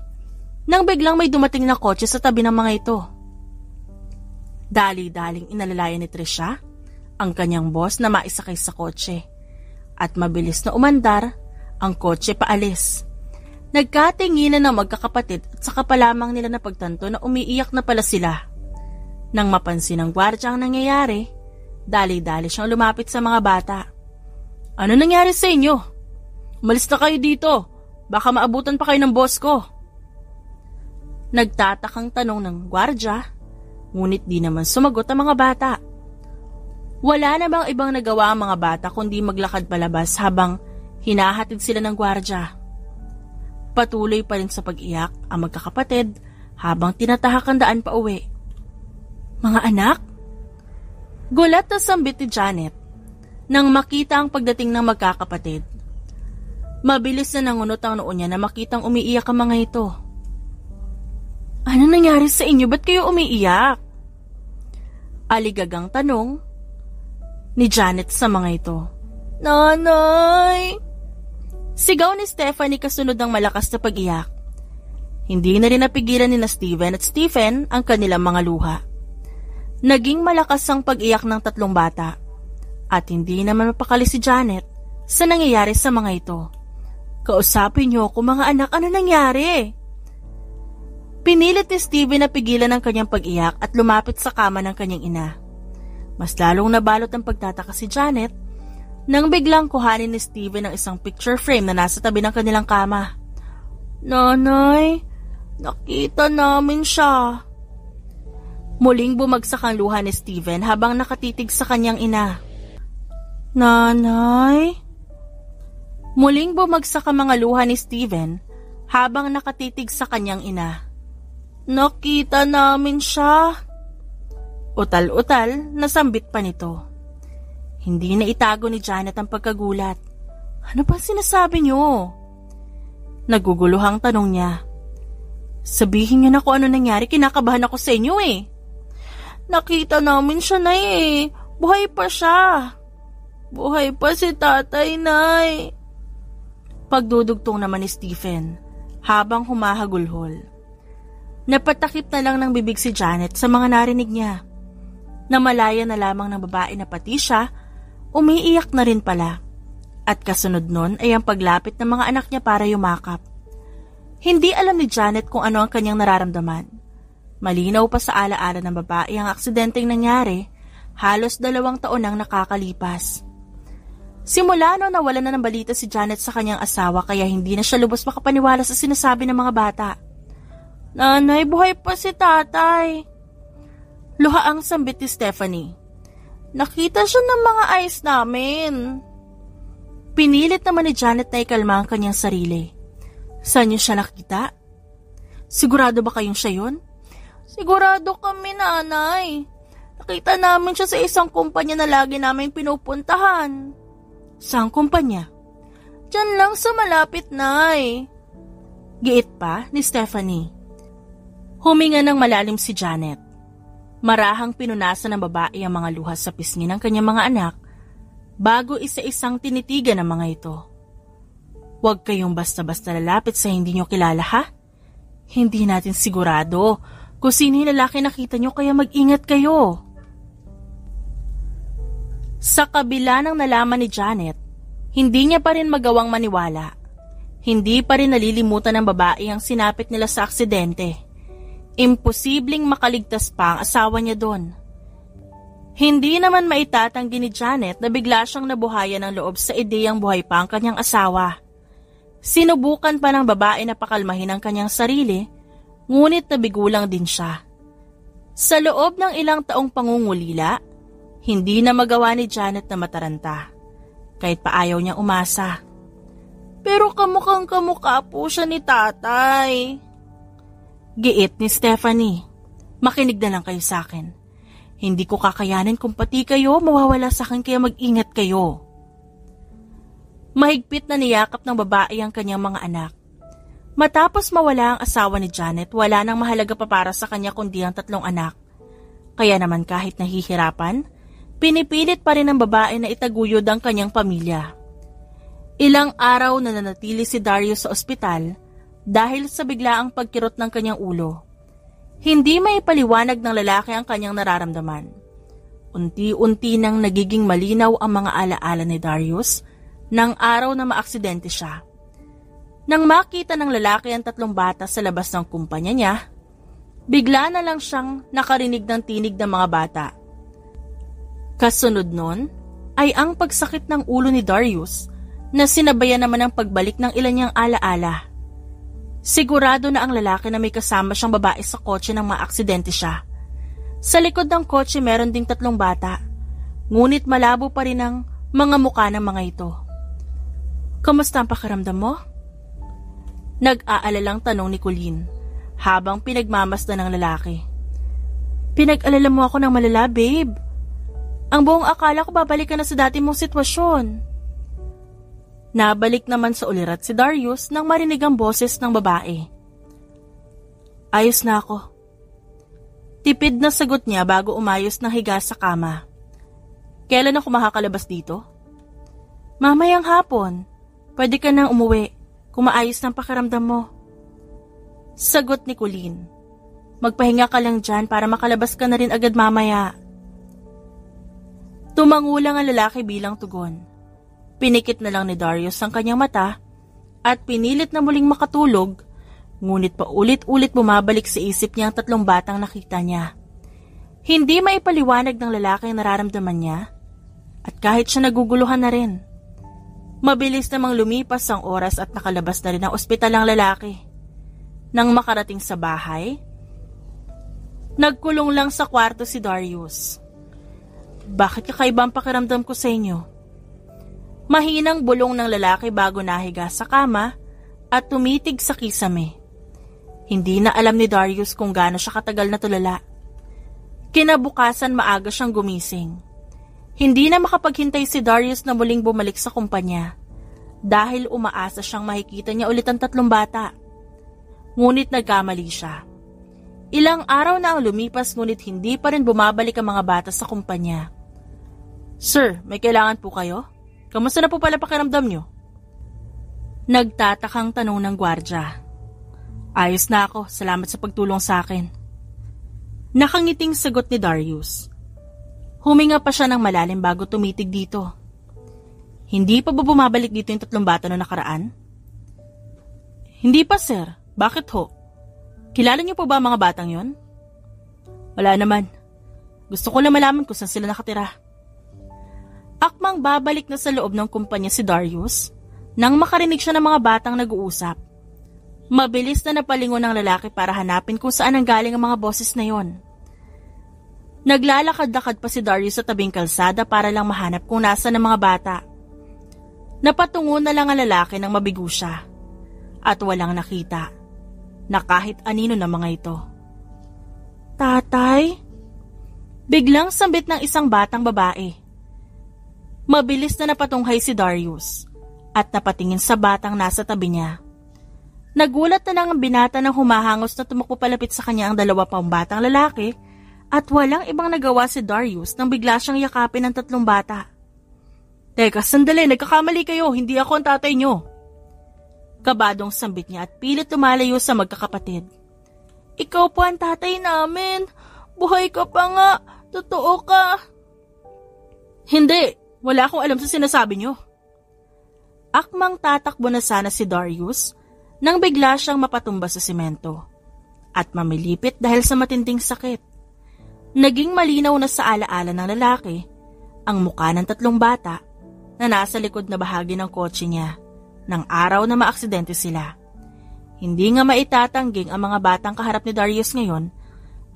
nang biglang may dumating na kotse sa tabi ng mga ito. Dali-daling inalalayan ni Trisha ang kanyang boss na maisakay sa kotse at mabilis na umandar ang kotse paalis. Nagkatinginan ng magkakapatid at saka pa lamang nila na pagtanto na umiiyak na pala sila. Nang mapansin ng gwardya ang nangyayari, dali-dali siyang lumapit sa mga bata. Ano nangyari sa inyo? Umalis na kayo dito. Baka maabutan pa kayo ng boss ko. Nagtatakang tanong ng gwardya, ngunit di naman sumagot ang mga bata. Wala na bang ibang nagawa ang mga bata kundi maglakad palabas habang hinahatid sila ng gwardya. Patuloy pa rin sa pag-iyak ang magkakapatid habang tinatahak ang daan pa uwi. Mga anak? Gulat na sambit ni Janet nang makita ang pagdating ng magkakapatid. Mabilis na nangunot ang noo niya na makitang umiiyak ang mga ito. Ano nangyari sa inyo? Ba't kayo umiiyak? Aligagang tanong ni Janet sa mga ito. Nanay! Sigaw ni Stephanie kasunod ng malakas na pag-iyak. Hindi na rin napigilan ni Steven at Stephen ang kanilang mga luha. Naging malakas ang pag-iyak ng 3 bata at hindi naman mapakali si Janet sa nangyayari sa mga ito. Kausapin niyo ako mga anak, ano nangyari? Pinilit ni Steven na pigilan ang kanyang pag-iyak at lumapit sa kama ng kanyang ina. Mas lalong nabalot ang pagtataka si Janet nang biglang kuhanin ni Steven ang isang picture frame na nasa tabi ng kanilang kama. Nanay, nakita namin siya. Muling bumagsak ang luha ni Steven habang nakatitig sa kanyang ina. Nanay? Muling bumagsak ang mga luha ni Steven habang nakatitig sa kanyang ina. Nakita namin siya. Utal-utal, nasambit pa nito. Hindi na itago ni Janet ang pagkagulat. Ano ba sinasabi niyo? Naguguluhang tanong niya. Sabihin niyo na kung ano nangyari, kinakabahan ako sa inyo eh. Nakita namin siya, Nay eh. Buhay pa siya. Buhay pa si tatay, Nay. Pagdudugtong naman ni Stephen habang humahagulhol. Napatakip na lang ng bibig si Janet sa mga narinig niya. Namalaya na lamang ng babae na pati siya, umiiyak na rin pala. At kasunod nun ay ang paglapit ng mga anak niya para yumakap. Hindi alam ni Janet kung ano ang kanyang nararamdaman. Malinaw pa sa alaala ng babae ang aksidenteng nangyari, halos 2 taon nang nakakalipas. Simula no nawala na ng balita si Janet sa kanyang asawa kaya hindi na siya lubos makapaniwala sa sinasabi ng mga bata. Nanay, buhay pa si tatay. Luhaang sambit ni Stephanie. Nakita siya ng mga eyes namin. Pinilit naman ni Janet na ikalma ang kanyang sarili. Saan niyo siya nakita? Sigurado ba kayong siya yun? Sigurado kami, nanay. Nakita namin siya sa isang kumpanya na lagi naming pinupuntahan. Saang kumpanya? Diyan lang sa malapit, Nay. Giit pa ni Stephanie. Huminga ng malalim si Janet. Marahang pinunasan ng babae ang mga luha sa pisngi ng kanyang mga anak bago isa-isang tinitigan ng mga ito. Huwag kayong basta-basta lalapit sa hindi nyo kilala, ha? Hindi natin sigurado kung sino yung lalaki nakita nyo, kaya mag-ingat kayo. Sa kabila ng nalaman ni Janet, hindi niya pa rin magawang maniwala. Hindi pa rin nalilimutan ng babae ang sinapit nila sa aksidente. Imposibleng makaligtas pa ang asawa niya doon. Hindi naman maitatanggi ni Janet na bigla siyang nabuhayan ng loob sa ideyang buhay pa ang kanyang asawa. Sinubukan pa ng babae na pakalmahin ang kanyang sarili, ngunit nabigulang din siya. Sa loob ng ilang taong pangungulila, hindi na magawa ni Janet na mataranta, kahit pa ayaw niyang umasa. Pero kamukhang-kamukha po siya ni tatay. Giit ni Stephanie. Makinig na lang kayo sa akin. Hindi ko kakayanin kung pati kayo mawawala sa akin, kaya mag-ingat kayo. Mahigpit na niyakap ng babae ang kanyang mga anak. Matapos mawala ang asawa ni Janet, wala nang mahalaga pa para sa kanya kundi ang 3 anak. Kaya naman kahit nahihirapan, pinipilit pa rin ng babae na itaguyod ang kanyang pamilya. Ilang araw na nanatili si Darius sa ospital dahil sa biglaang pagkirot ng kanyang ulo. Hindi may paliwanag ng lalaki ang kanyang nararamdaman. Unti-unti nang nagiging malinaw ang mga alaala ni Darius ng araw na maaksidente siya. Nang makita ng lalaki ang 3 bata sa labas ng kumpanya niya, bigla na lang siyang nakarinig ng tinig ng mga bata. Kasunod nun ay ang pagsakit ng ulo ni Darius na sinabayan naman ng pagbalik ng ilan niyang alaala. Sigurado na ang lalaki na may kasama siyang babae sa kotse nang maaksidente siya. Sa likod ng kotse meron ding 3 bata, ngunit malabo pa rin ang mga mukha ng mga ito. Kamusta ang pakiramdam mo? Nag-aalalang tanong ni Colleen habang pinagmamasdan ng lalaki. Pinag-alala mo ako ng malala, babe. Ang buong akala ko babalik ka na sa dati mong sitwasyon. Nabalik naman sa ulirat si Darius nang marinig ang boses ng babae. Ayos na ako. Tipid na sagot niya bago umayos ng higa sa kama. Kailan ako makakalabas dito? Mamayang hapon. Pwede ka nang umuwi kung maayos ng pakiramdam mo. Sagot ni Colleen. Magpahinga ka lang dyan para makalabas ka na rin agad mamaya. Tumangulang ang lalaki bilang tugon. Pinikit na lang ni Darius ang kanyang mata at pinilit na muling makatulog, ngunit paulit-ulit bumabalik sa isip niya ang 3 batang nakita niya. Hindi maipaliwanag ng lalaki ang nararamdaman niya at kahit siya naguguluhan na rin. Mabilis namang lumipas ang oras at nakalabas na rin ang ospital ang lalaki. Nang makarating sa bahay, nagkulong lang sa kwarto si Darius. Bakit kakaiba ang pakiramdam ko sa inyo? Mahinang bulong ng lalaki bago nahiga sa kama at tumitig sa kisame. Hindi na alam ni Darius kung gaano siya katagal na tulala. Kinabukasan maaga siyang gumising. Hindi na makapaghintay si Darius na muling bumalik sa kumpanya dahil umaasa siyang makikita niya ulit ang 3 bata. Ngunit nagkamali siya. Ilang araw na ang lumipas ngunit hindi pa rin bumabalik ang mga bata sa kumpanya. Sir, may kailangan po kayo? Kamusta na po pala pakiramdam niyo? Nagtatakang tanong ng gwardya. Ayos na ako, salamat sa pagtulong sa akin. Nakangiting sagot ni Darius. Huminga pa siya ng malalim bago tumitig dito. Hindi pa ba bumabalik dito yung 3 bata noong nakaraan? Hindi pa, sir. Bakit ho? Kilala niyo po ba ang mga batang yon? Wala naman. Gusto ko lang malaman kung saan sila nakatira. Akmang babalik na sa loob ng kumpanya si Darius nang makarinig siya ng mga batang nag-uusap. Mabilis na napalingon ng lalaki para hanapin kung saan ang galing ang mga boses na yon. Naglalakad-lakad pa si Darius sa tabing kalsada para lang mahanap kung nasa ng mga bata. Napatungo na lang ang lalaki nang mabigo siya at walang nakita na kahit anino ng mga ito. Tatay? Biglang sambit ng isang batang babae. Mabilis na napatunghay si Darius at napatingin sa batang nasa tabi niya. Nagulat na lang ang binata nang humahangos na tumakbo palapit sa kanya ang dalawa pang batang lalaki at walang ibang nagawa si Darius nang bigla siyang yakapin ng tatlong bata. Teka, sandali, nagkakamali kayo, hindi ako ang tatay niyo. Kabadong sambit niya at pilit lumalayo sa magkakapatid. Ikaw po ang tatay namin. Buhay ka pa nga. Totoo ka. Hindi, wala akong alam sa sinasabi niyo. Akmang tatakbo na sana si Darius nang bigla siyang mapatumba sa semento at mamilipit dahil sa matinding sakit. Naging malinaw na sa alaala ng lalaki ang mukha ng tatlong bata na nasa likod na bahagi ng kotse niya ng araw na maaksidente sila. Hindi nga maitatangging ang mga batang kaharap ni Darius ngayon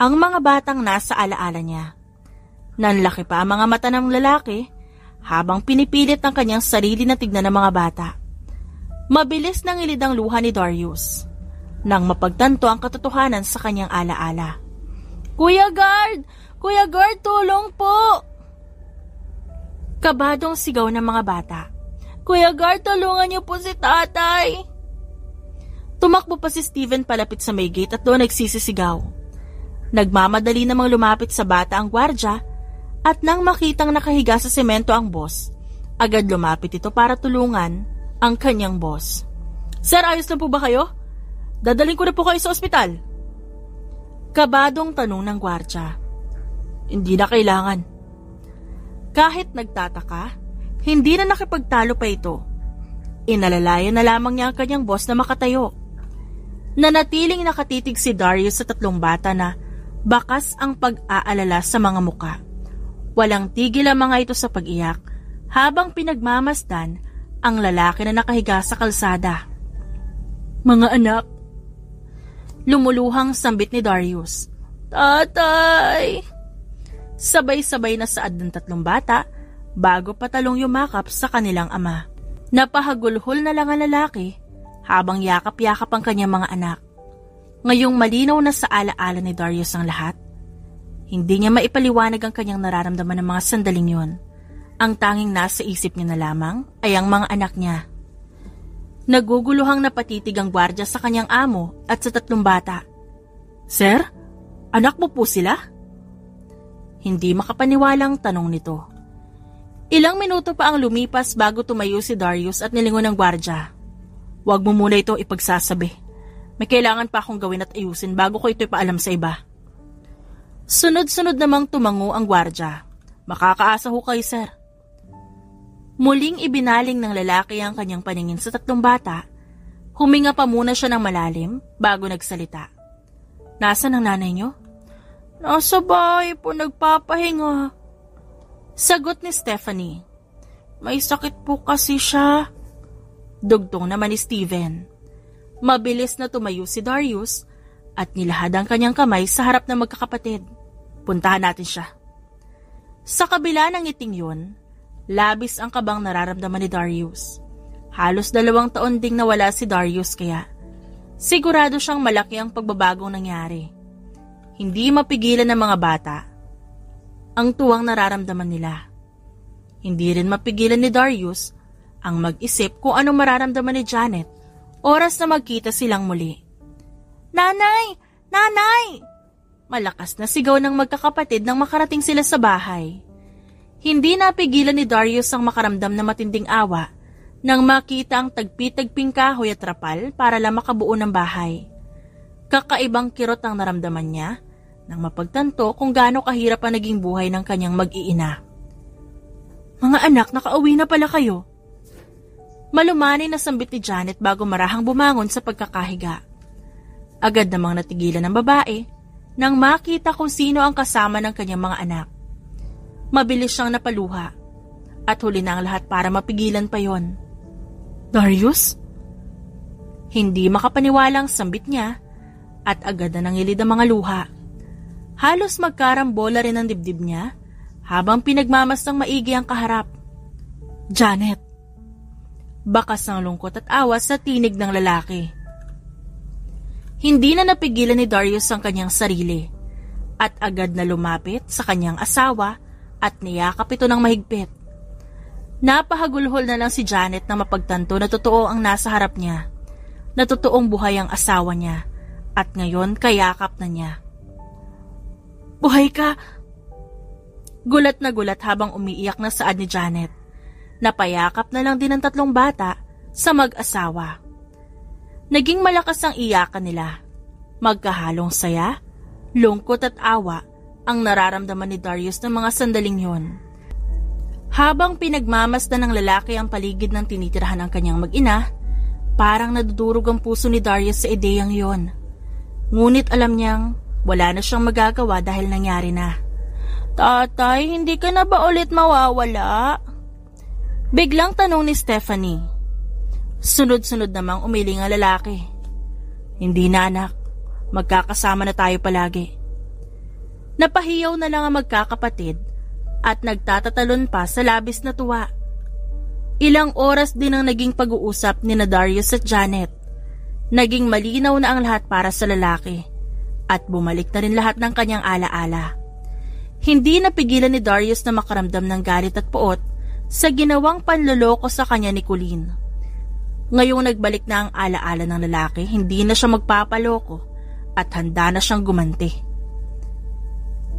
ang mga batang nasa alaala niya. Nanlaki pa ang mga mata ng lalaki habang pinipilit ng kanyang sarili na tignan ng mga bata. Mabilis nang ilid ang luha ni Darius nang mapagtanto ang katotohanan sa kanyang alaala. Kuya Guard! Kuya Guard, tulong po! Kabadong sigaw ng mga bata. Kuya Guard, tulungan niyo po si tatay! Tumakbo pa si Steven palapit sa may gate at doon nagsisisigaw. Nagmamadali namang lumapit sa bata ang gwardya at nang makitang nakahiga sa semento ang boss, agad lumapit ito para tulungan ang kanyang boss. Sir, ayos lang po ba kayo? Dadaling ko na po kayo sa ospital. Kabadong tanong ng gwardya. Hindi na kailangan. Kahit nagtataka, hindi na nakipagtalo pa ito. Inalalayan na lamang niya ang kanyang boss na makatayo. Nanatiling nakatitig si Darius sa tatlong bata na bakas ang pag-aalala sa mga muka. Walang tigil ang mga ito sa pag-iyak habang pinagmamasdan ang lalaki na nakahiga sa kalsada. Mga anak, lumuluhang sambit ni Darius. Tatay! Sabay-sabay na saad ng tatlong bata bago patalong yumakap sa kanilang ama. Napahagulhol na lang ang lalaki habang yakap-yakap ang kanyang mga anak. Ngayong malinaw na sa alaala ni Darius ang lahat, hindi niya maipaliwanag ang kanyang nararamdaman ng mga sandaling yon. Ang tanging nasa isip niya na lamang ay ang mga anak niya. Naguguluhang napatitig ang gwardya sa kanyang amo at sa tatlong bata. Sir, anak mo po sila? Hindi makapaniwalang tanong nito. Ilang minuto pa ang lumipas bago tumayo si Darius at nilingon ng gwardya. Huwag mo muna ito ipagsasabi. May kailangan pa akong gawin at ayusin bago ko ito ipaalam sa iba. Sunod-sunod namang tumango ang gwardya. Makakaasa ho kayo, sir. Muling ibinaling ng lalaki ang kanyang paningin sa tatlong bata. Huminga pa muna siya ng malalim bago nagsalita. Nasaan ang nanay niyo? Nasa bahay po nagpapahinga. Sagot ni Stephanie. May sakit po kasi siya. Dugtong naman ni Steven. Mabilis na tumayo si Darius at nilahad ang kanyang kamay sa harap ng magkakapatid. Puntahan natin siya. Sa kabila ng ngiting yun, labis ang kabang nararamdaman ni Darius. Halos 2 taon ding nawala si Darius kaya sigurado siyang malaki ang pagbabagong nangyari. Hindi mapigilan ng mga bata ang tuwang nararamdaman nila. Hindi rin mapigilan ni Darius ang mag-isip kung anong mararamdaman ni Janet oras na magkita silang muli. Nanay! Nanay! Malakas na sigaw ng magkakapatid nang makarating sila sa bahay. Hindi napigilan ni Darius ang makaramdam na matinding awa nang makita ang tagpi-tagping kahoy at trapal para lang makabuo ng bahay. Kakaibang kirot ang naramdaman niya nang mapagtanto kung gaano kahirap ang naging buhay ng kanyang mag-iina. Mga anak, nakauwi na pala kayo. Malumanay na sambit ni Janet bago marahang bumangon sa pagkakahiga. Agad namang natigilan ng babae nang makita kung sino ang kasama ng kanyang mga anak. Mabilis siyang napaluha at huli na ang lahat para mapigilan pa yon. Darius? Hindi makapaniwala ang sambit niya at agad na nangilid ang mga luha. Halos magkarambola rin ang dibdib niya habang pinagmamastang maigi ang kaharap. Janet! Bakas ng lungkot at awas sa tinig ng lalaki. Hindi na napigilan ni Darius ang kanyang sarili at agad na lumapit sa kanyang asawa at niyakap ito ng mahigpit. Napahagulhol na lang si Janet na mapagtanto na totoo ang nasa harap niya, na totoong buhay ang asawa niya, at ngayon kayakap na niya. "Buhay ka!" Gulat na gulat habang umiiyak na saad ni Janet. Napayakap na lang din ang 3 bata sa mag-asawa. Naging malakas ang iyakan nila. Magkahalong saya, lungkot at awa ang nararamdaman ni Darius ng mga sandaling yon. Habang pinagmamasdan ng lalaki ang paligid ng tinitirahan ng kanyang mag-ina, parang nadudurog ang puso ni Darius sa ideyang yon. Ngunit alam niyang wala na siyang magagawa dahil nangyari na. "Tatay, hindi ka na ba ulit mawawala?" Biglang tanong ni Stephanie. Sunod-sunod namang umiling ang lalaki. "Hindi na, anak. Magkakasama na tayo palagi." Napahiyaw na lang ang magkakapatid at nagtatatalon pa sa labis na tuwa. Ilang oras din ang naging pag-uusap ni Darius at Janet. Naging malinaw na ang lahat para sa lalaki at bumalik na rin lahat ng kanyang alaala. Hindi napigilan ni Darius na makaramdam ng galit at poot sa ginawang panloloko sa kanya ni Colleen. Ngayong nagbalik na ang alaala ng lalaki, hindi na siya magpapaloko at handa na siyang gumanti.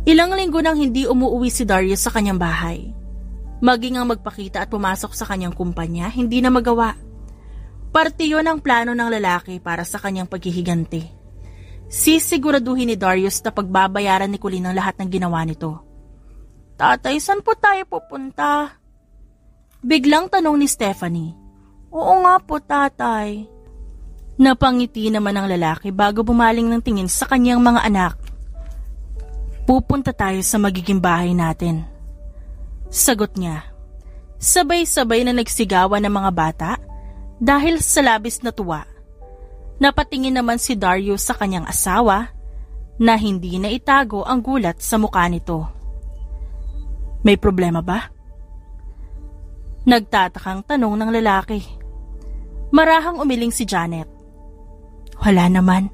Ilang linggo nang hindi umuuwi si Darius sa kanyang bahay. Maging ang magpakita at pumasok sa kanyang kumpanya, hindi na magawa. Parte yun ang plano ng lalaki para sa kanyang paghihiganti. Sisiguraduhin ni Darius na pagbabayaran ni Colleen ang lahat ng ginawa nito. "Tatay, saan po tayo pupunta?" Biglang tanong ni Stephanie. "Oo nga po, tatay." Napangiti naman ang lalaki bago bumaling ng tingin sa kanyang mga anak. "Pupunta tayo sa magiging bahay natin," sagot niya. Sabay-sabay na nagsigawan ng mga bata dahil sa labis na tuwa. Napatingin naman si Darius sa kanyang asawa na hindi na itago ang gulat sa mukha nito. "May problema ba?" Nagtatakang tanong ng lalaki. Marahang umiling si Janet. "Wala naman.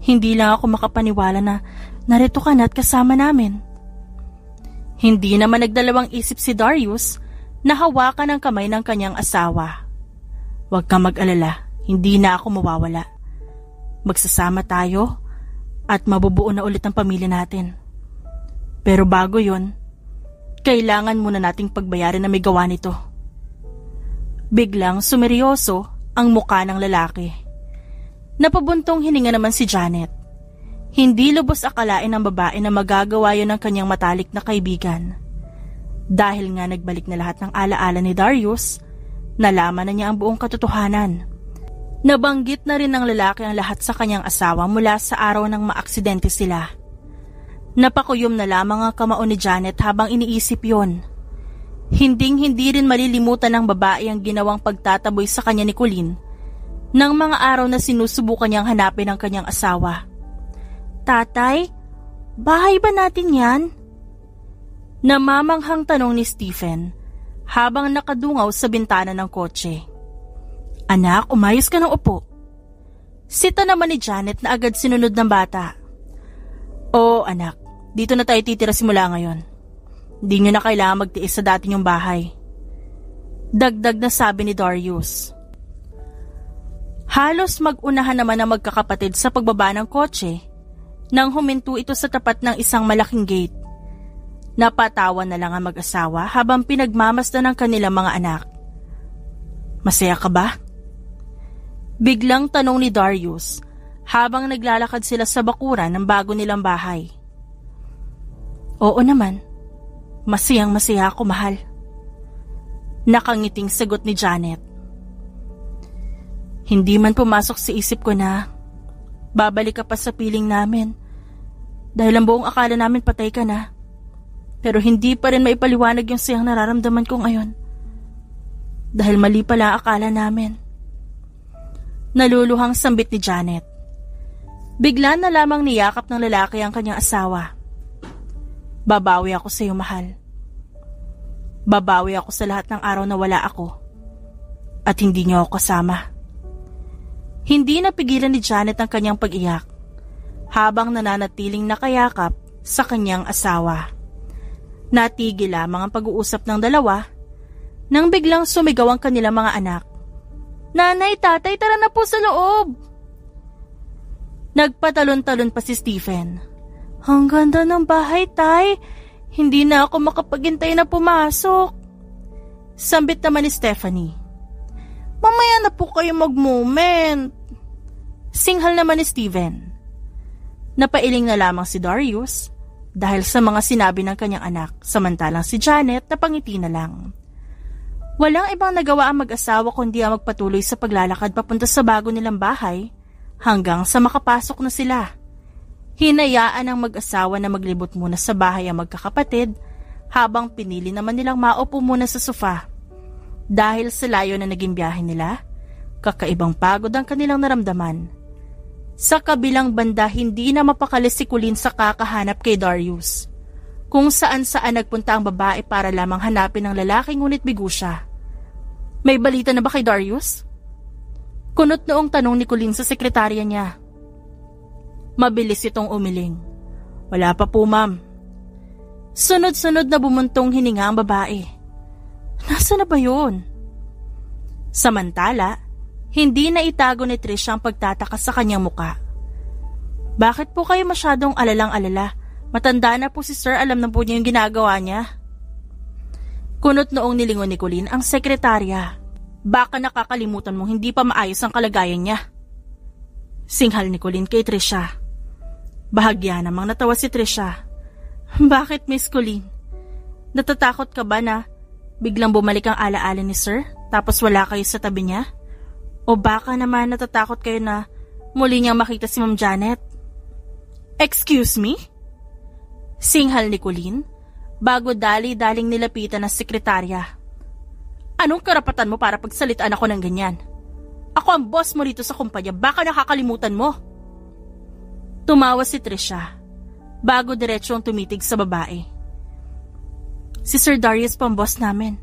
Hindi lang ako makapaniwala na narito ka na at kasama namin." Hindi naman nagdalawang isip si Darius na hawakan ang kamay ng kanyang asawa. "Huwag kang mag-alala, hindi na ako mawawala. Magsasama tayo at mabubuo na ulit ang pamilya natin. Pero bago yon, kailangan muna nating pagbayarin na may gawa nito." Biglang sumeryoso ang mukha ng lalaki. Napabuntong hininga naman si Janet. Hindi lubos akalain ng babae na magagawa yun ng kanyang matalik na kaibigan. Dahil nga nagbalik na lahat ng alaala ni Darius, nalaman na niya ang buong katotohanan. Nabanggit na rin ng lalaki ang lahat sa kanyang asawa mula sa araw ng maaksidente sila. Napakuyom na lamang ang kamao ni Janet habang iniisip yon. Hinding-hindi rin malilimutan ng babae ang ginawang pagtataboy sa kanya ni Colleen ng mga araw na sinusubukan niyang hanapin ang kanyang asawa. "Tatay, bahay ba natin yan?" Namamanghang tanong ni Stephen habang nakadungaw sa bintana ng kotse. "Anak, umayos ka ng upo." Sita naman ni Janet na agad sinunod ng bata. "Oo anak, dito na tayo titira simula ngayon. Di nyo na kailangan magtiis sa dati nyong bahay." Dagdag na sabi ni Darius. Halos mag-unahan naman ang magkakapatid sa pagbaba ng kotse nang huminto ito sa tapat ng isang malaking gate. Napatawa na lang ang mag-asawa habang pinagmamasdan ng kanilang mga anak. "Masaya ka ba?" Biglang tanong ni Darius habang naglalakad sila sa bakuran ng bago nilang bahay. "Oo naman. Masayang-masaya ako, mahal." Nakangiting sagot ni Janet. "Hindi man pumasok sa isip ko na babalik ka pa sa piling namin dahil ang buong akala namin patay ka na. Pero hindi pa rin maipaliwanag yung sayang nararamdaman ko ngayon dahil mali pala ang akala namin." Naluluhang sambit ni Janet. Bigla na lamang niyakap ng lalaki ang kanyang asawa. "Babawi ako sa iyo, mahal. Babawi ako sa lahat ng araw na wala ako at hindi niyo ako kasama." Hindi napigilan ni Janet ang kanyang pag-iyak habang nananatiling nakayakap sa kanyang asawa. Natigil lamang ang pag-uusap ng dalawa Nang biglang sumigaw ang kanilang mga anak. Nanay, tatay, tara na po sa loob! Nagpatalon-talon pa si Stephen. Ang ganda ng bahay, tay. Hindi na ako makapaghintay na pumasok. Sambit naman ni Stephanie. Mamaya na po kayo mag-moment. Singhal naman ni Steven. Napailing na lamang si Darius dahil sa mga sinabi ng kanyang anak, samantalang si Janet napangiti na lang. Walang ibang nagawa ang mag-asawa kundi ang magpatuloy sa paglalakad papunta sa bago nilang bahay hanggang sa makapasok na sila. Hinayaan ang mag-asawa na maglibot muna sa bahay ang magkakapatid habang pinili naman nilang maupo muna sa sofa. Dahil sa layo na naging biyahe nila, kakaibang pagod ang kanilang naramdaman. Sa kabilang banda, hindi na mapakali si Colleen sa kakahanap kay Darius. Kung saan-saan nagpunta ang babae para lamang hanapin ang lalaki ngunit bigo siya. May balita na ba kay Darius? Kunot noong tanong ni Colleen sa sekretarya niya. Mabilis itong umiling. Wala pa po, ma'am. Sunod-sunod na bumuntong hininga ang babae. Nasaan na ba yun? Samantala, hindi na itago ni Trisha ang pagtataka sa kanyang muka. Bakit po kayo masyadong alalang-alala? Matanda na po si Sir, alam na po niya yung ginagawa niya. Kunot noong nilingon ni Colleen ang sekretarya. Baka nakakalimutan mong hindi pa maayos ang kalagayan niya. Singhal ni Colleen kay Trisha. Bahagya namang natawa si Trisha. Bakit, Miss Colleen? Natatakot ka ba na biglang bumalik ang alaala ni Sir tapos wala kayo sa tabi niya? O baka naman natatakot kayo na muli niyang makita si Ma'am Janet? Excuse me? Singhal ni Colleen bago dali-daling nilapitan ng sekretarya. Anong karapatan mo para pagsalitaan ako ng ganyan? Ako ang boss mo dito sa kumpanya, baka nakakalimutan mo. Tumawa si Trisha bago diretsong tumitig sa babae. Si Sir Darius po ang boss namin.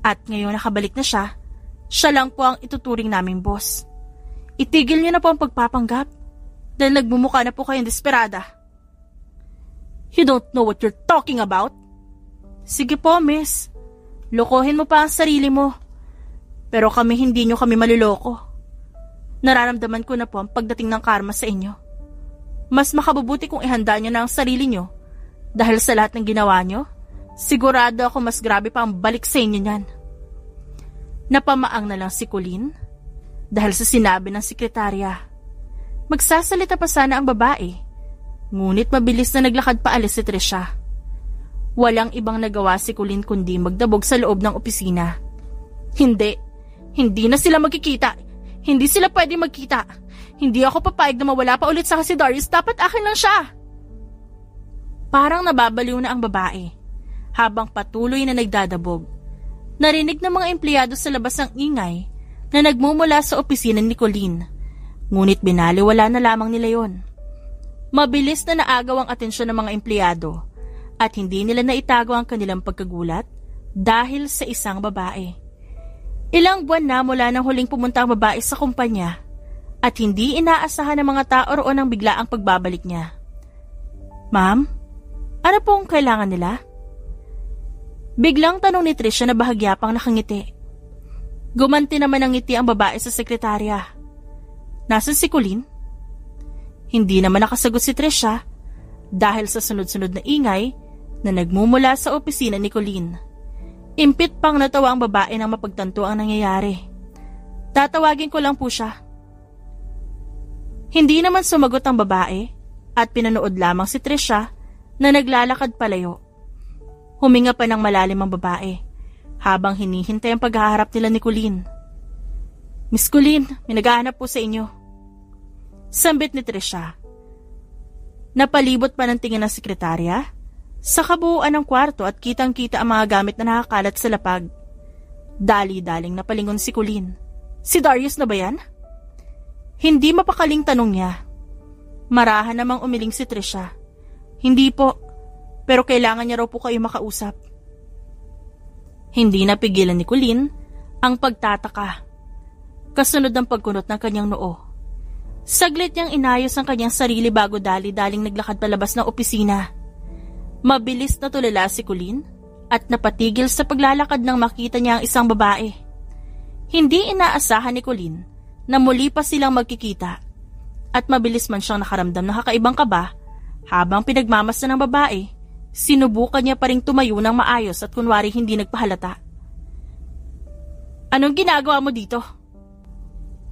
At ngayon nakabalik na siya lang po ang ituturing naming boss. Itigil niyo na po ang pagpapanggap dahil nagmumukha na po kayong desperada. You don't know what you're talking about? Sige po, miss. Lokohin mo pa ang sarili mo. Pero hindi nyo kami maluloko. Nararamdaman ko na po ang pagdating ng karma sa inyo. Mas makabubuti kung ihanda nyo na ang sarili nyo dahil sa lahat ng ginawa nyo. Sigurado ako mas grabe pa ang balik sa inyo niyan. Napamaang na lang si Colleen dahil sa sinabi ng sekretarya. Magsasalita pa sana ang babae, ngunit mabilis na naglakad paalis si Trisha. Walang ibang nagawa si Colleen kundi magdabog sa loob ng opisina. Hindi na sila magkikita. Hindi sila pwede magkita. Hindi ako papayag na mawala pa ulit sa si Darius, dapat akin lang siya. Parang nababaliw na ang babae habang patuloy na nagdadabog. Narinig ng mga empleyado sa labas ang ingay na nagmumula sa opisina ni Colleen. Ngunit binaliwala na lamang nila yon. Mabilis na naagaw ang atensyon ng mga empleyado at hindi nila naitago ang kanilang pagkagulat dahil sa isang babae. Ilang buwan na mula nang huling pumunta ang babae sa kumpanya at hindi inaasahan ng mga tao roon ang biglaang pagbabalik niya. Ma'am, ano pong kailangan nila? Biglang tanong ni Trisha na bahagya pang nakangiti. Gumanti naman ang ngiti ang babae sa sekretarya. Nasaan si Colleen? Hindi naman nakasagot si Trisha dahil sa sunod-sunod na ingay na nagmumula sa opisina ni Colleen. Impit pang natawa ang babae nang mapagtanto ang nangyayari. Tatawagin ko lang po siya. Hindi naman sumagot ang babae at pinanood lamang si Trisha na naglalakad palayo. Huminga pa ng malalim ang babae habang hinihintay ang paghaharap nila ni Colleen. Miss Colleen, may naghahanap po sa inyo. Sambit ni Trisha. Napalibot pa ng tingin ng sekretarya sa kabuuan ng kwarto at kitang-kita ang mga gamit na nakakalat sa lapag. Dali-daling napalingon si Colleen. Si Darius na ba yan? Hindi mapakaling tanong niya. Marahan namang umiling si Trisha. Hindi po, pero kailangan niya raw po kayo makausap. Hindi napigilan ni Colleen ang pagtataka. Kasunod ng pagkunot ng kanyang noo. Saglit niyang inayos ang kanyang sarili bago dali-daling naglakad palabas ng opisina. Mabilis na tulala si Colleen at napatigil sa paglalakad nang makita niya ang isang babae. Hindi inaasahan ni Colleen na muli pa silang magkikita at mabilis man siyang nakaramdam ng kakaibang kaba habang pinagmamasdan ng babae. Sinubukan niya pa ring tumayo ng maayos at kunwari hindi nagpahalata. Anong ginagawa mo dito?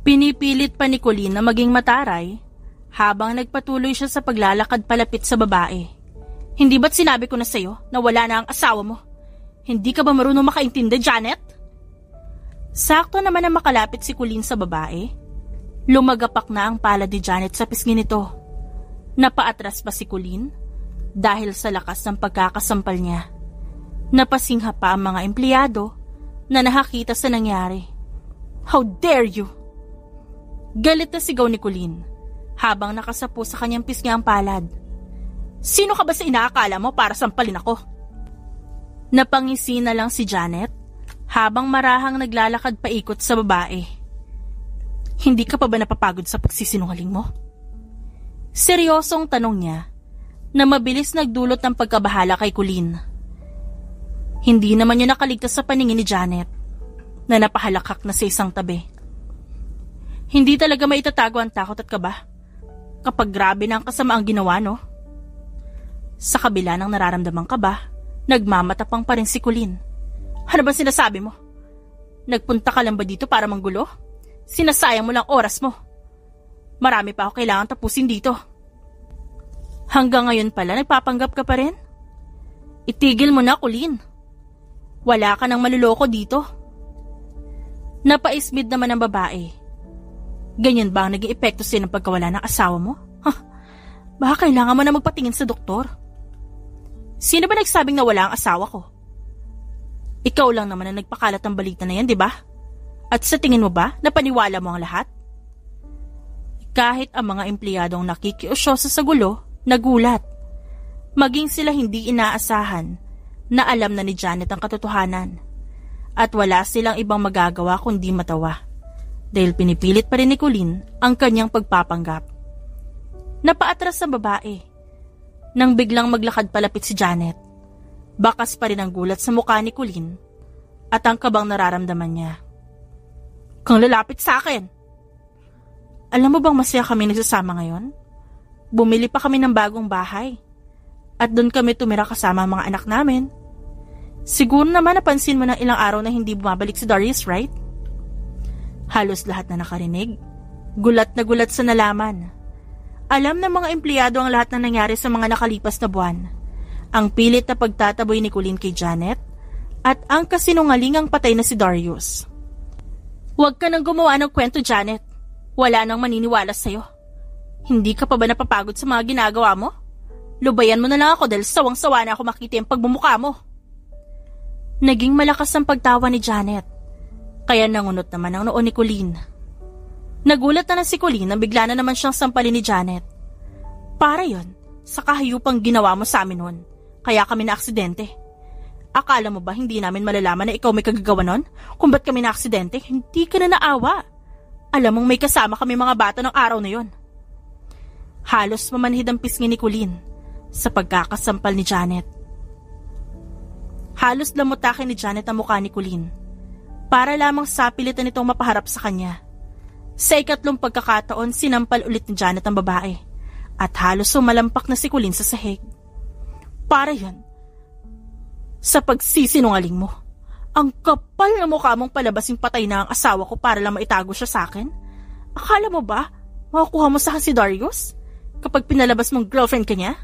Pinipilit pa ni Colleen na maging mataray habang nagpatuloy siya sa paglalakad palapit sa babae. Hindi ba't sinabi ko na sa'yo na wala na ang asawa mo? Hindi ka ba marunong makaintindi, Janet? Sakto naman na makalapit si Colleen sa babae. Lumagapak na ang palad ni Janet sa pisngi nito. Napaatras pa si Colleen dahil sa lakas ng pagkakasampal niya. Napasingha pa ang mga empleyado na nakakita sa nangyari. How dare you! Galit na sigaw ni Colleen habang nakasapo sa kanyang pisngi ang palad. Sino ka ba sa inaakala mo para sampalin ako? Napangisi na lang si Janet habang marahang naglalakad paikot sa babae. Hindi ka pa ba napapagod sa pagsisinungaling mo? Seryosong tanong niya na mabilis nagdulot ng pagkabahala kay Colleen. Hindi naman niya nakaligtas sa paningin ni Janet na napahalakak na sa isang tabi. Hindi talaga maitatago ang takot at kaba kapag grabe na ang kasamaang ginawa, no? Sa kabila ng nararamdamang kaba, nagmamatapang pa rin si Colleen. Ano ba sinasabi mo? Nagpunta ka lang ba dito para manggulo? Sinasayang mo lang oras mo. Marami pa ako kailangan tapusin dito. Hanggang ngayon pala, nagpapanggap ka pa rin? Itigil mo na, Colleen. Wala ka nang maluloko dito. Napaismid naman ang babae. Ganyan ba ang naging epekto sa'yo ng pagkawala ng asawa mo? Baka kailangan mo na magpatingin sa doktor. Sino ba nagsabing na wala ang asawa ko? Ikaw lang naman ang nagpakalat ng balita na yan, di ba? At sa tingin mo ba, napaniwala mo ang lahat? Kahit ang mga empleyadong nakikiusyosa sa gulo, nagulat. Maging sila hindi inaasahan na alam na ni Janet ang katotohanan. At wala silang ibang magagawa kundi matawa. Dahil pinipilit pa rin ni Colleen ang kanyang pagpapanggap. Napaatras ang babae nang biglang maglakad palapit si Janet. Bakas pa rin ang gulat sa mukha ni Colleen at ang kabang nararamdaman niya. Kang lalapit sa akin! Alam mo bang masaya kami nagsasama ngayon? Bumili pa kami ng bagong bahay. At doon kami tumira kasama ang mga anak namin. Siguro naman napansin mo ng ilang araw na hindi bumabalik si Darius, right? Halos lahat na nakarinig. Gulat na gulat sa nalaman. Alam ng mga empleyado ang lahat na nangyari sa mga nakalipas na buwan. Ang pilit na pagtataboy ni Colleen kay Janet at ang kasinungalingang patay na si Darius. Huwag ka nang gumawa ng kwento, Janet. Wala nang maniniwala sa'yo. Hindi ka pa ba napapagod sa mga ginagawa mo? Lubayan mo na lang ako dahil sawang-sawa na ako makita yung pagmumukha mo. Naging malakas ang pagtawa ni Janet. Kaya nangunot naman ang noon ni Colleen. Nagulat na si Colleen na bigla na naman siyang sampalin ni Janet. Para yon, sa kahayupang ginawa mo sa amin noon. Kaya kami na aksidente. Akala mo ba hindi namin malalaman na ikaw may kagagawa nun? Kung ba't kami na aksidente, hindi ka na naawa. Alam mong may kasama kami mga bata ng araw na yon. Halos mamanhid ang pisngi ni Colleen sa pagkakasampal ni Janet. Halos lamutakin ni Janet ang mukha ni Colleen para lamang sapilitan itong mapaharap sa kanya. Sa ikatlong pagkakataon, sinampal ulit ni Janet ang babae at halos sumalampak na si Colleen sa sahig. Para yan, sa pagsisinungaling mo, ang kapal na mukha mong palabasing patay na ang asawa ko para lang maitago siya sa akin. Akala mo ba makukuha mo sa akin si Darius kapag pinalabas mong girlfriend ka niya?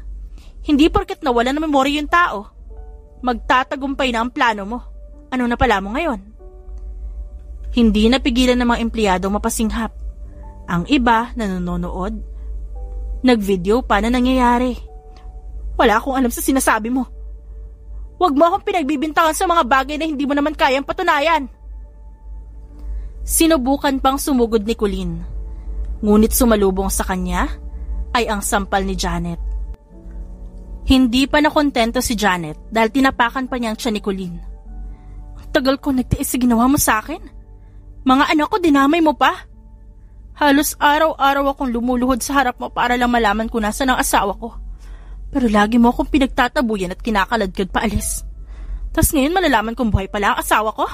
Hindi porket nawala na memorya yung tao. Magtatagumpay na ang plano mo. Ano na pala mo ngayon? Hindi napigilan ng mga empleyado mapasinghap. Ang iba na nanonood, nag-video pa na nangyayari. Wala akong alam sa sinasabi mo. Huwag mo akong pinagbibintangan sa mga bagay na hindi mo naman kayang patunayan. Sinubukan pang sumugod ni Colleen. Ngunit sumalubong sa kanya ay ang sampal ni Janet. Hindi pa nakontento si Janet dahil tinapakan pa niya ang tiyan ni Colleen. Tagal ko nagtiis sa ginawa mo sa akin. Mga anak ko dinamay mo pa. Halos araw-araw akong lumuluhod sa harap mo para lang malaman ko nasa ng asawa ko. Pero lagi mo akong pinagtatabuyan at kinakaladkad paalis. Tas ngayon malalaman kung buhay pala ang asawa ko?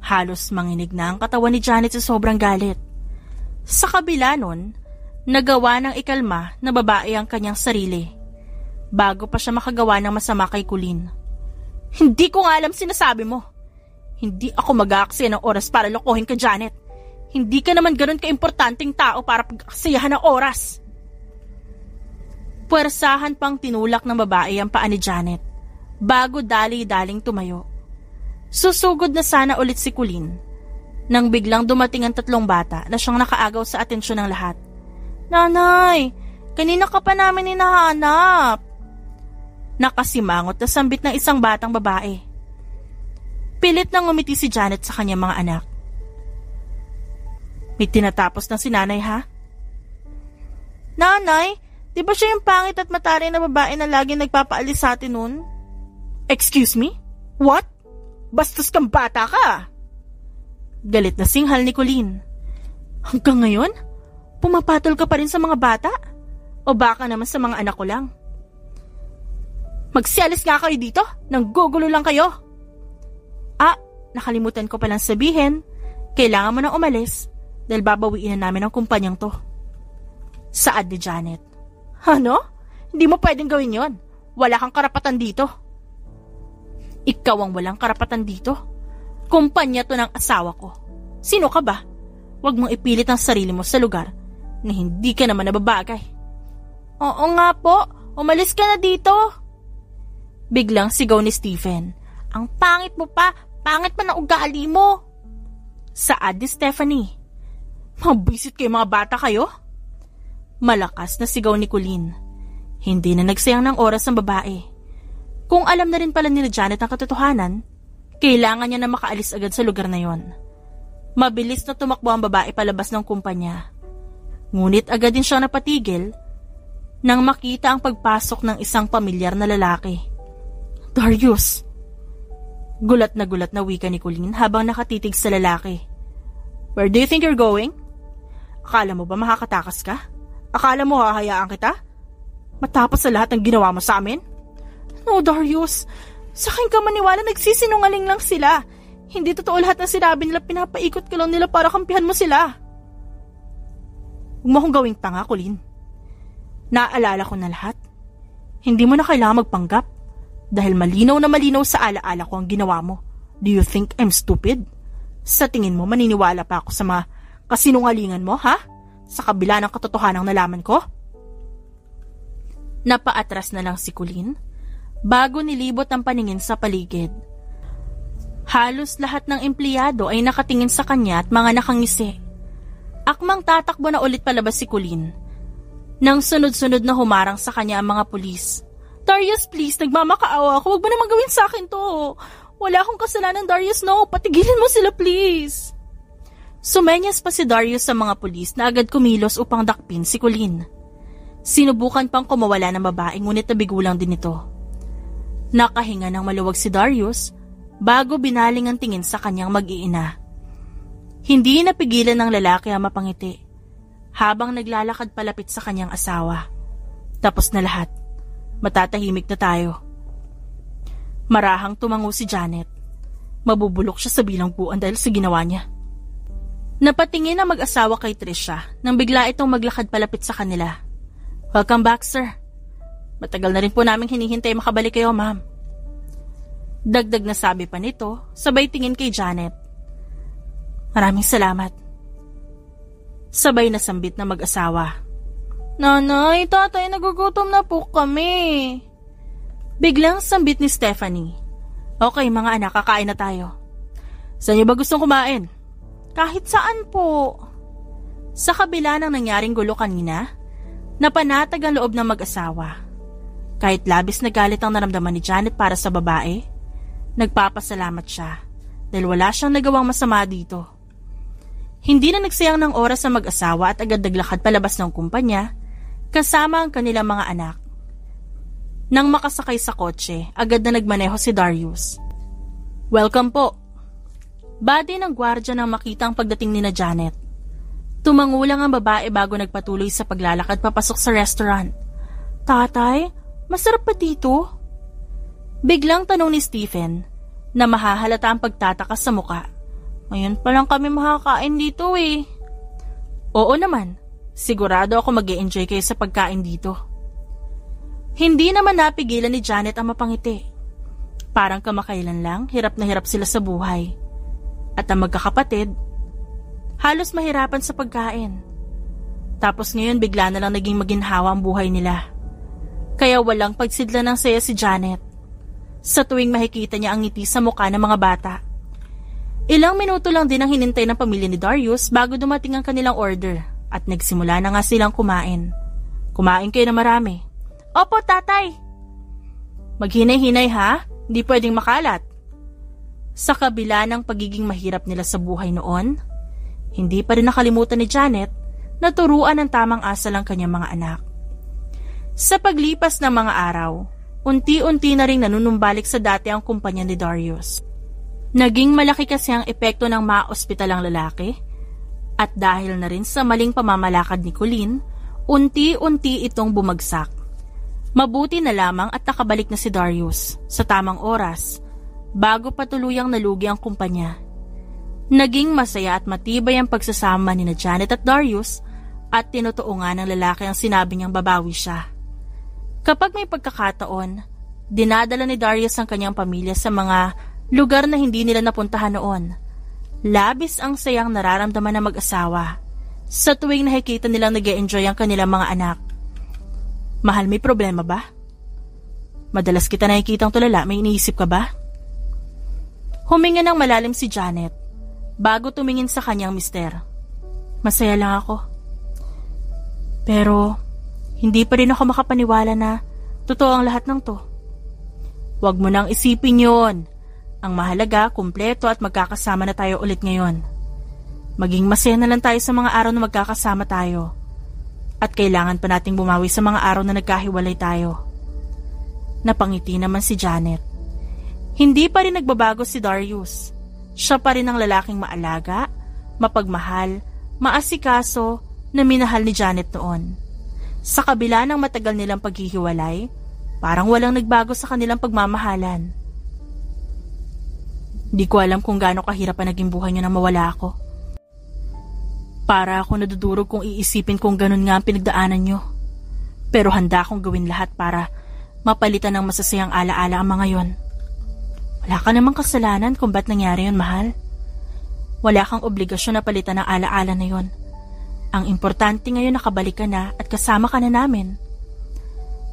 Halos manginig na ang katawan ni Janet sa sobrang galit. Sa kabila nun, nagawa ng ikalma na babae ang kanyang sarili bago pa siya makagawa ng masama kay Colleen. Hindi ko nga alam sinasabi mo. Hindi ako mag-aaksaya ng oras para lokohin ka, Janet. Hindi ka naman ganun kaimportanteng tao para pag-aksayahan ng oras. Puwersahan pang tinulak ng babae ang paa ni Janet bago dali-daling tumayo. Susugod na sana ulit si Colleen nang biglang dumating ang 3 bata na siyang nakaagaw sa atensyon ng lahat. Nanay, kanina ka pa namin hinahanap. Nakasimangot na sambit ng isang batang babae. Pilit nang ngumiti si Janet sa kanyang mga anak. May tinatapos ng si nanay, ha? Nanay, di ba siya yung pangit at mataray na babae na lagi nagpapaalis sa atin nun? Excuse me? What? Bastos kang bata ka! Galit na singhal ni Colleen. Hanggang ngayon, pumapatol ka pa rin sa mga bata? O baka naman sa mga anak ko lang? Magsialis nga kayo dito, nanggugulo lang kayo. Nakalimutan ko palang sabihin, kailangan mo nang umalis dahil babawiin na namin ang kumpanyang to. Saad ni Janet. Ano? Hindi mo pwedeng gawin yon. Wala kang karapatan dito. Ikaw ang walang karapatan dito. Kumpanya to ng asawa ko. Sino ka ba? Huwag mong ipilit ang sarili mo sa lugar na hindi ka naman nababagay. Oo nga po, umalis ka na dito. Biglang sigaw ni Stephen. Ang pangit mo pa, pangit man ang ugali mo. Saad ni Stephanie. Mabisit kayo mga bata kayo? Malakas na sigaw ni Colleen. Hindi na nagsayang ng oras ang babae. Kung alam na rin pala ni Janet ang katotohanan, kailangan niya na makaalis agad sa lugar na yon. Mabilis na tumakbo ang babae palabas ng kumpanya. Ngunit agad din siyang napatigil nang makita ang pagpasok ng isang pamilyar na lalaki. Darius! Gulat na wika ni Colleen habang nakatitig sa lalaki. Where do you think you're going? Akala mo ba makakatakas ka? Akala mo hahayaan kita? Matapos sa lahat ng ginawa mo sa amin? No, Darius. Sa akin ka maniwala, nagsisinungaling lang sila. Hindi totoo lahat ng sinabi nila, pinapaikot ka lang nila para kampihan mo sila. Huwag mo akong gawing tanga, Colleen. Naalala ko na lahat. Hindi mo na kailangan magpanggap dahil malinaw na malinaw sa alaala ko ang ginawa mo. Do you think I'm stupid? Sa tingin mo, maniniwala pa ako sa mga kasinungalingan mo, ha? Sa kabila ng katotohanang nalaman ko? Napaatras na lang si Colleen bago nilibot ang paningin sa paligid. Halos lahat ng empleyado ay nakatingin sa kanya at mga nakangisi. Akmang tatakbo na ulit palabas si Colleen nang sunod-sunod na humarang sa kanya ang mga pulis. Darius, please, nagmamakaawa ako. Huwag mo naman gawin sa akin to. Wala akong kasalanan, Darius, no. Patigilin mo sila, please. Sumenyas pa si Darius sa mga pulis na agad kumilos upang dakpin si Colleen. Sinubukan pang kumawala ng babae ngunit nabigulang din ito. Nakahinga ng maluwag si Darius bago binaling ang tingin sa kanyang mag-iina. Hindi napigilan ng lalaki ang mapangiti habang naglalakad palapit sa kanyang asawa. Tapos na lahat. Matatahimik na tayo. Marahang tumango si Janet. Mabubulok siya sa bilangguan dahil sa ginawa niya. Napatingin ang mag-asawa kay Trisha nang bigla itong maglakad palapit sa kanila. Welcome back, sir. Matagal na rin po naming hinihintay makabalik kayo, ma'am. Dagdag na sabi pa nito, sabay tingin kay Janet. Maraming salamat. Sabay na sambit na mag-asawa. Nanay, tatay, nagugutom na po kami. Biglang sambit ni Stephanie. Okay mga anak, kakain na tayo. Saan niyo ba gustong kumain? Kahit saan po. Sa kabila ng nangyaring gulo kanina, napanatag ang loob ng mag-asawa. Kahit labis na galit ang naramdaman ni Janet para sa babae, nagpapasalamat siya dahil wala siyang nagawang masama dito. Hindi na nagsayang ng oras ang mag-asawa at agad naglakad palabas ng kumpanya kasama ang kanilang mga anak. Nang makasakay sa kotse, agad na nagmaneho si Darius. Welcome po. Badi ng gwardya nang makita ang pagdating ni na Janet. Tumangulang ang babae bago nagpatuloy sa paglalakad papasok sa restaurant. Tatay, masarap pa dito? Biglang tanong ni Stephen na mahahalata ang pagtataka sa muka. Ngayon pa lang kami makakain dito eh. Oo naman, sigurado ako mag-e-enjoy kayo sa pagkain dito. Hindi naman napigilan ni Janet ang mapangiti. Parang kamakailan lang, hirap na hirap sila sa buhay. At ang magkakapatid, halos mahirapan sa pagkain. Tapos ngayon bigla na lang naging maginhawa ang buhay nila. Kaya walang pagsidla ng saya si Janet. Sa tuwing makikita niya ang ngiti sa mukha ng mga bata. Ilang minuto lang din ang hinintay ng pamilya ni Darius bago dumating ang kanilang order at nagsimula na nga silang kumain. Kumain kayo na marami. Opo, tatay. Maghinay-hinay ha, hindi pwedeng makalat. Sa kabila ng pagiging mahirap nila sa buhay noon, hindi pa rin nakalimutan ni Janet na turuan ng tamang asal ang kanyang mga anak. Sa paglipas ng mga araw, unti-unti na ring nanunumbalik sa dati ang kumpanya ni Darius. Naging malaki kasi ang epekto ng ma-ospitalang lalaki at dahil na rin sa maling pamamalakad ni Colleen, unti-unti itong bumagsak. Mabuti na lamang at nakabalik na si Darius sa tamang oras bago pa tuluyang nalugi ang kumpanya. Naging masaya at matibay ang pagsasama ni na Janet at Darius at tinotoo nga ng lalaki ang sinabi niyang babawi siya. Kapag may pagkakataon, dinadala ni Darius ang kanyang pamilya sa mga lugar na hindi nila napuntahan noon. Labis ang sayang nararamdaman ng mag-asawa sa tuwing nakikita nilang nag-e-enjoy ang kanilang mga anak. Mahal, may problema ba? Madalas kita nakikitang tulala, may iniisip ka ba? Huminga ng malalim si Janet bago tumingin sa kanyang mister. Masaya lang ako. Pero hindi pa rin ako makapaniwala na totoo ang lahat ng to. Huwag mo nang isipin yon. Ang mahalaga, kumpleto at magkakasama na tayo ulit ngayon. Maging masaya na lang tayo sa mga araw na magkakasama tayo. At kailangan pa nating bumawi sa mga araw na nagkahiwalay tayo. Napangiti naman si Janet. Hindi pa rin nagbabago si Darius. Siya pa rin ang lalaking maalaga, mapagmahal, maasikaso na minahal ni Janet noon. Sa kabila ng matagal nilang paghihiwalay, parang walang nagbago sa kanilang pagmamahalan. Di ko alam kung gaano kahirap ang naging buhay niyo nang mawala ako. Para ako nadudurog kung iisipin kung ganun nga ang pinagdaanan niyo. Pero handa akong gawin lahat para mapalitan ng masasayang alaala ang mga yon. Wala ka namang kasalanan kung ba't nangyari yun, mahal. Wala kang obligasyon na palitan ng alaala na yon. Ang importante ngayon nakabalik ka na at kasama ka na namin.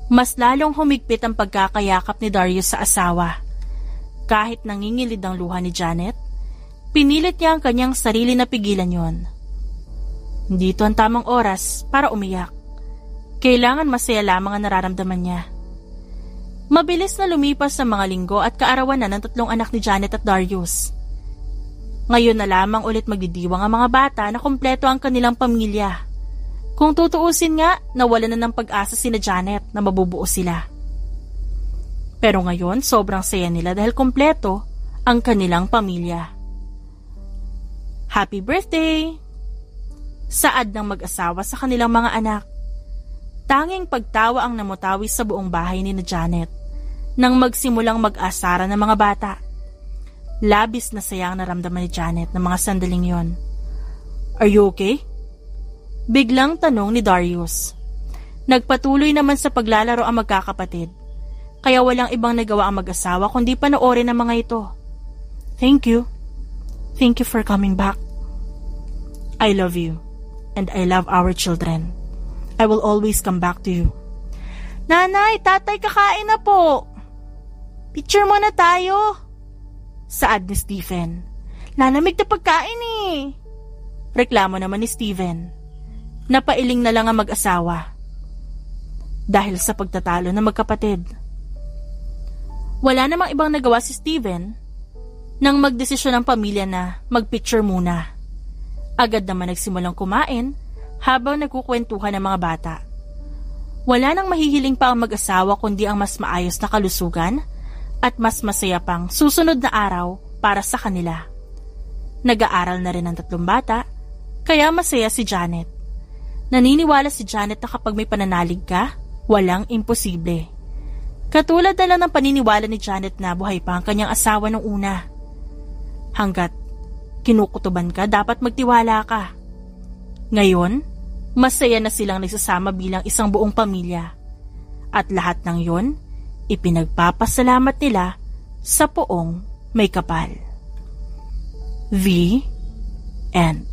Mas lalong humigpit ang pagkakayakap ni Darius sa asawa. Kahit nangingilid ang luha ni Janet, pinilit niya ang kanyang sarili na pigilan yon. Hindi ito ang tamang oras para umiyak. Kailangan masaya lamang ang nararamdaman niya. Mabilis na lumipas ang mga linggo at kaarawan na ng 3 anak ni Janet at Darius. Ngayon na lamang ulit magdidiwang ang mga bata na kumpleto ang kanilang pamilya. Kung tutuusin nga, nawalan na ng pag-asa sina Janet na mabubuo sila. Pero ngayon, sobrang saya nila dahil kumpleto ang kanilang pamilya. Happy birthday! Saad ng mag-asawa sa kanilang mga anak. Tanging pagtawa ang namutawi sa buong bahay ni na Janet nang magsimulang mag-asara ng mga bata. Labis na sayang naramdaman ni Janet ng mga sandaling yon. Are you okay? Biglang tanong ni Darius. Nagpatuloy naman sa paglalaro ang magkakapatid, kaya walang ibang nagawa ang mag-asawa kundi panoorin ang mga ito. Thank you. Thank you for coming back. I love you, and I love our children. I will always come back to you. Nanay, tatay, kakain na po. Picture muna tayo. Saad ni Stephen. Lalamig na pagkain eh. Reklamo naman ni Stephen. Napailing na lang ang mag-asawa. Dahil sa pagtatalo ng magkapatid. Wala namang ibang nagawa si Stephen nang magdesisyon ng pamilya na magpicture muna. Agad naman nagsimulang kumain habang nagkukwentuhan ng mga bata. Wala nang mahihiling pa ang mag-asawa kundi ang mas maayos na kalusugan at mas masaya pang susunod na araw para sa kanila. Nag-aaral na rin ang 3 bata, kaya masaya si Janet. Naniniwala si Janet na kapag may pananalig ka, walang imposible. Katulad na lang ng paniniwala ni Janet na buhay pa ang kanyang asawa nung una. Hanggat kinukutuban ka, dapat magtiwala ka. Ngayon, masaya na silang nagsasama bilang isang buong pamilya. At lahat ng yon, ipinagpapasalamat nila sa poong may kapal. The End.